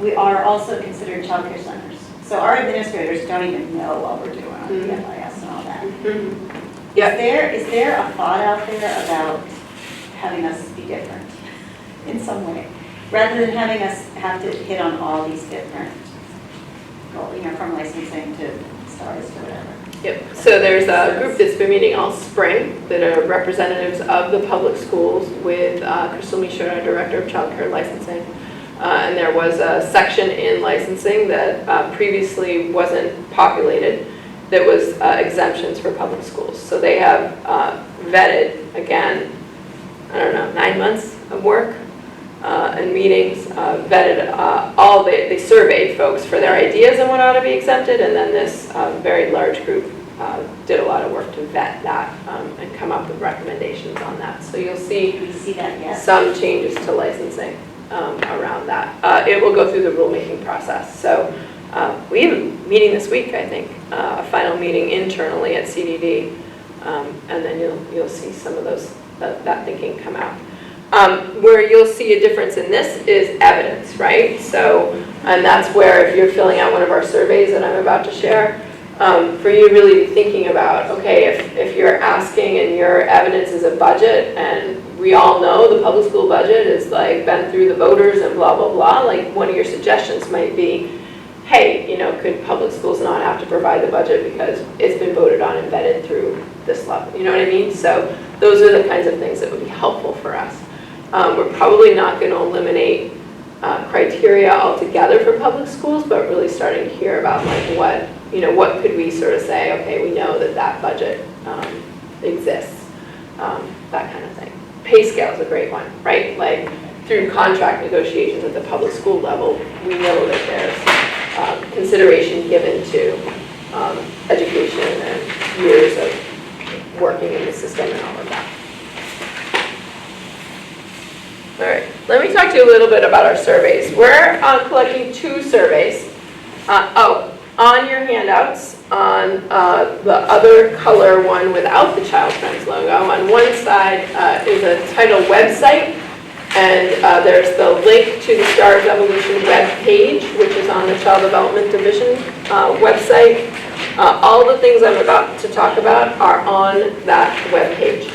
we are also considered childcare centers. So our administrators don't even know what we're doing on BFIS and all that. Is there a thought out there about having us be different in some way? Rather than having us have to hit on all these different goals, from licensing to stars to whatever. Yep. So there's a group that's been meeting all spring that are representatives of the public schools with Crystal Mishra, Director of Child Care Licensing. And there was a section in licensing that previously wasn't populated that was exemptions for public schools. So they have vetted, again, 9 months of work and meetings, vetted they surveyed folks for their ideas on what ought to be exempted, and then this very large group did a lot of work to vet that and come up with recommendations on that. So you'll see Do we see that yet? some changes to licensing around that. It will go through the rulemaking process. So we have a meeting this week, I think, a final meeting internally at CDD, and then you'll see some of that thinking come out. Where you'll see a difference in this is evidence, right? So, and that's where if you're filling out one of our surveys that I'm about to share, for you to really be thinking about, okay, if you're asking and your evidence is a budget, and we all know the public school budget is like been through the voters and blah, blah, blah, like one of your suggestions might be, hey, you know, could public schools not have to provide the budget because it's been voted on and vetted through this level, you know what I mean? So those are the kinds of things that would be helpful for us. We're probably not going to eliminate criteria altogether for public schools, but really starting to hear about like what could we sort of say, okay, we know that budget exists, that kind of thing. Pay scale is a great one, right? Like through contract negotiations at the public school level, we know that there's consideration given to education and years of working in the system and all of that. All right, let me talk to you a little bit about our surveys. We're collecting 2 surveys. On your handouts, on the other color one without the Child Friends logo, on one side is a title website, and there's the link to the STARS Evolution web page, which is on the Child Development Division website. All the things I'm about to talk about are on that web page.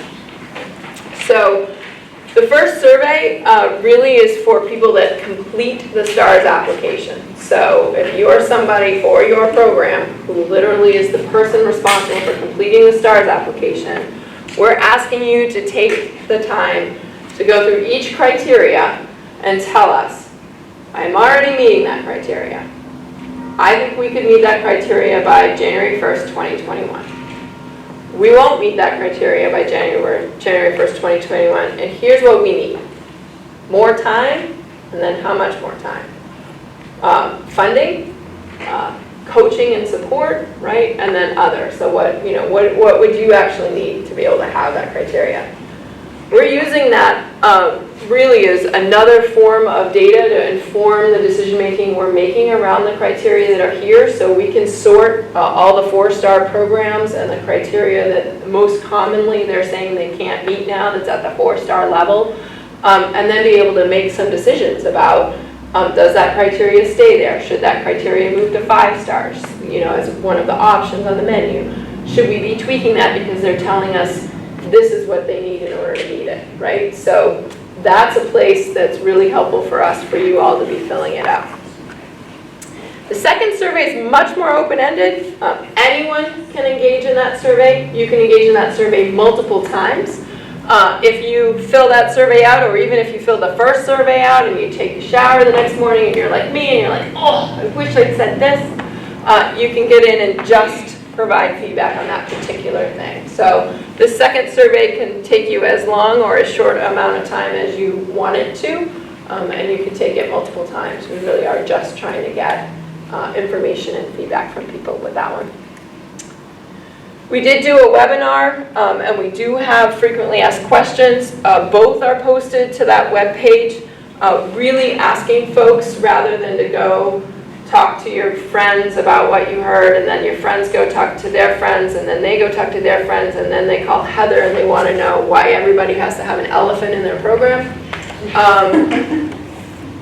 So the first survey really is for people that complete the STARS application. So if you are somebody for your program who literally is the person responsible for completing the STARS application, we're asking you to take the time to go through each criteria and tell us, I'm already meeting that criteria. I think we could meet that criteria by January 1st, 2021. We won't meet that criteria by January 1st, 2021, and here's what we need. More time, and then how much more time? Funding, coaching and support, right? And then other. So what would you actually need to be able to have that criteria? We're using that really as another form of data to inform the decision-making we're making around the criteria that are here, so we can sort all the 4-star programs and the criteria that most commonly they're saying they can't meet now that's at the 4-star level, and then be able to make some decisions about does that criteria stay there? Should that criteria move to 5 stars, as one of the options on the menu? Should we be tweaking that because they're telling us this is what they need in order to meet it, right? So that's a place that's really helpful for us, for you all to be filling it out. The second survey is much more open-ended. Anyone can engage in that survey. You can engage in that survey multiple times. If you fill that survey out, or even if you fill the first survey out and you take a shower the next morning and you're like me and you're like, oh, I wish I'd said this, you can get in and just provide feedback on that particular thing. So the second survey can take you as long or as short amount of time as you want it to, and you can take it multiple times. We really are just trying to get information and feedback from people with that one. We did do a webinar, and we do have frequently asked questions. Both are posted to that web page, really asking folks, rather than to go talk to your friends about what you heard, and then your friends go talk to their friends, and then they go talk to their friends, and then they call Heather and they want to know why everybody has to have an elephant in their program.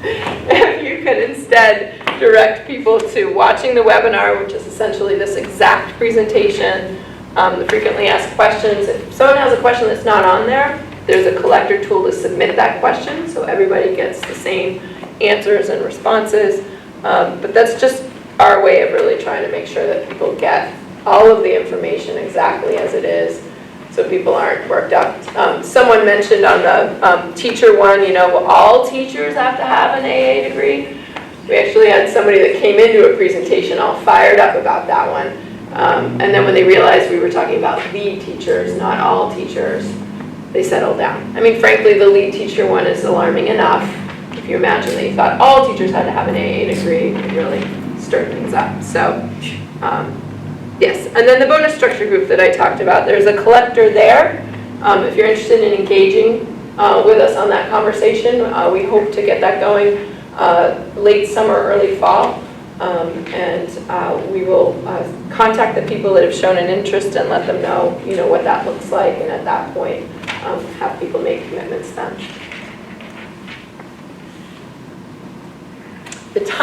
If you could instead direct people to watching the webinar, which is essentially this exact presentation, the frequently asked questions. If someone has a question that's not on there, there's a collector tool to submit that question, so everybody gets the same answers and responses. But that's just our way of really trying to make sure that people get all of the information exactly as it is, so people aren't worked up. Someone mentioned on the teacher one, all teachers have to have an AA degree. We actually had somebody that came into a presentation all fired up about that one. And then when they realized we were talking about lead teachers, not all teachers, they settled down. I mean, frankly, the lead teacher one is alarming enough. If you imagine that you thought all teachers had to have an AA degree, it really stirred things up. So, yes. And then the bonus structure group that I talked about, there's a collector there. If you're interested in engaging with us on that conversation, we hope to get that going late summer, early fall. And we will contact the people that have shown an interest and let them know, what that looks like, and at that point, have people make commitments then.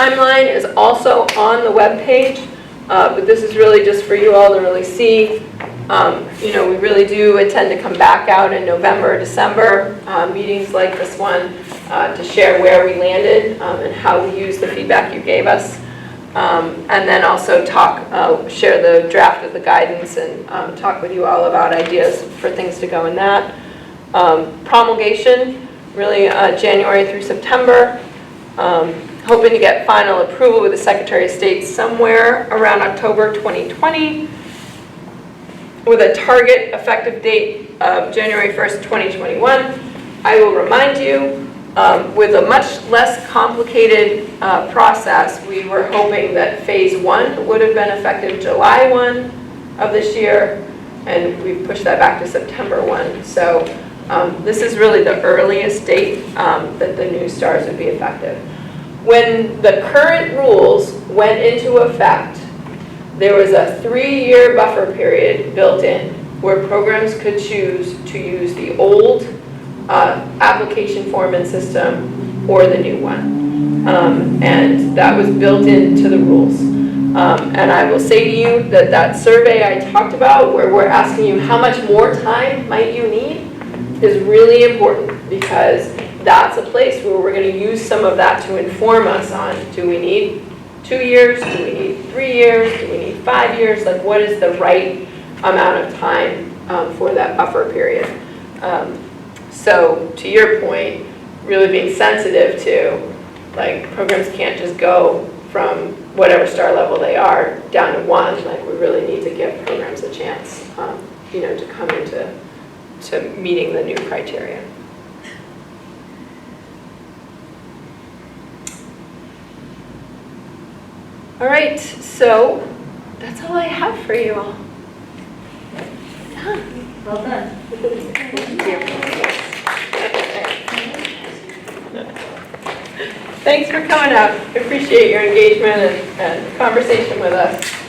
timeline is also on the webpage, but this is really just for you all to really see. You know, we really do intend to come back out in November, December, meetings like this one, to share where we landed and how we used the feedback you gave us. And then also share the draft of the guidance and talk with you all about ideas for things to go in that. Promulgation, really January through September. Hoping to get final approval with the Secretary of State somewhere around October 2020 with a target effective date of January 1st, 2021. I will remind you, with a much less complicated process, we were hoping that phase 1 would have been effective July 1 of this year, and we've pushed that back to September 1. So this is really the earliest date that the new STARS would be effective. When the current rules went into effect, there was a 3-year buffer period built in where programs could choose to use the old application form and system or the new one. And that was built into the rules. And I will say to you that that survey I talked about, where we're asking you how much more time might you need, is really important, because that's a place where we're going to use some of that to inform us on, do we need 2 years, do we need 3 years, do we need 5 years, like what is the right amount of time for that buffer period. So to your point, really being sensitive to, like, programs can't just go from whatever STAR level they are down to 1, like we really need to give programs a chance, you know, to come into meeting the new criteria. All right, so that's all I have for you all. Well done. Thanks for coming out. Appreciate your engagement and conversation with us.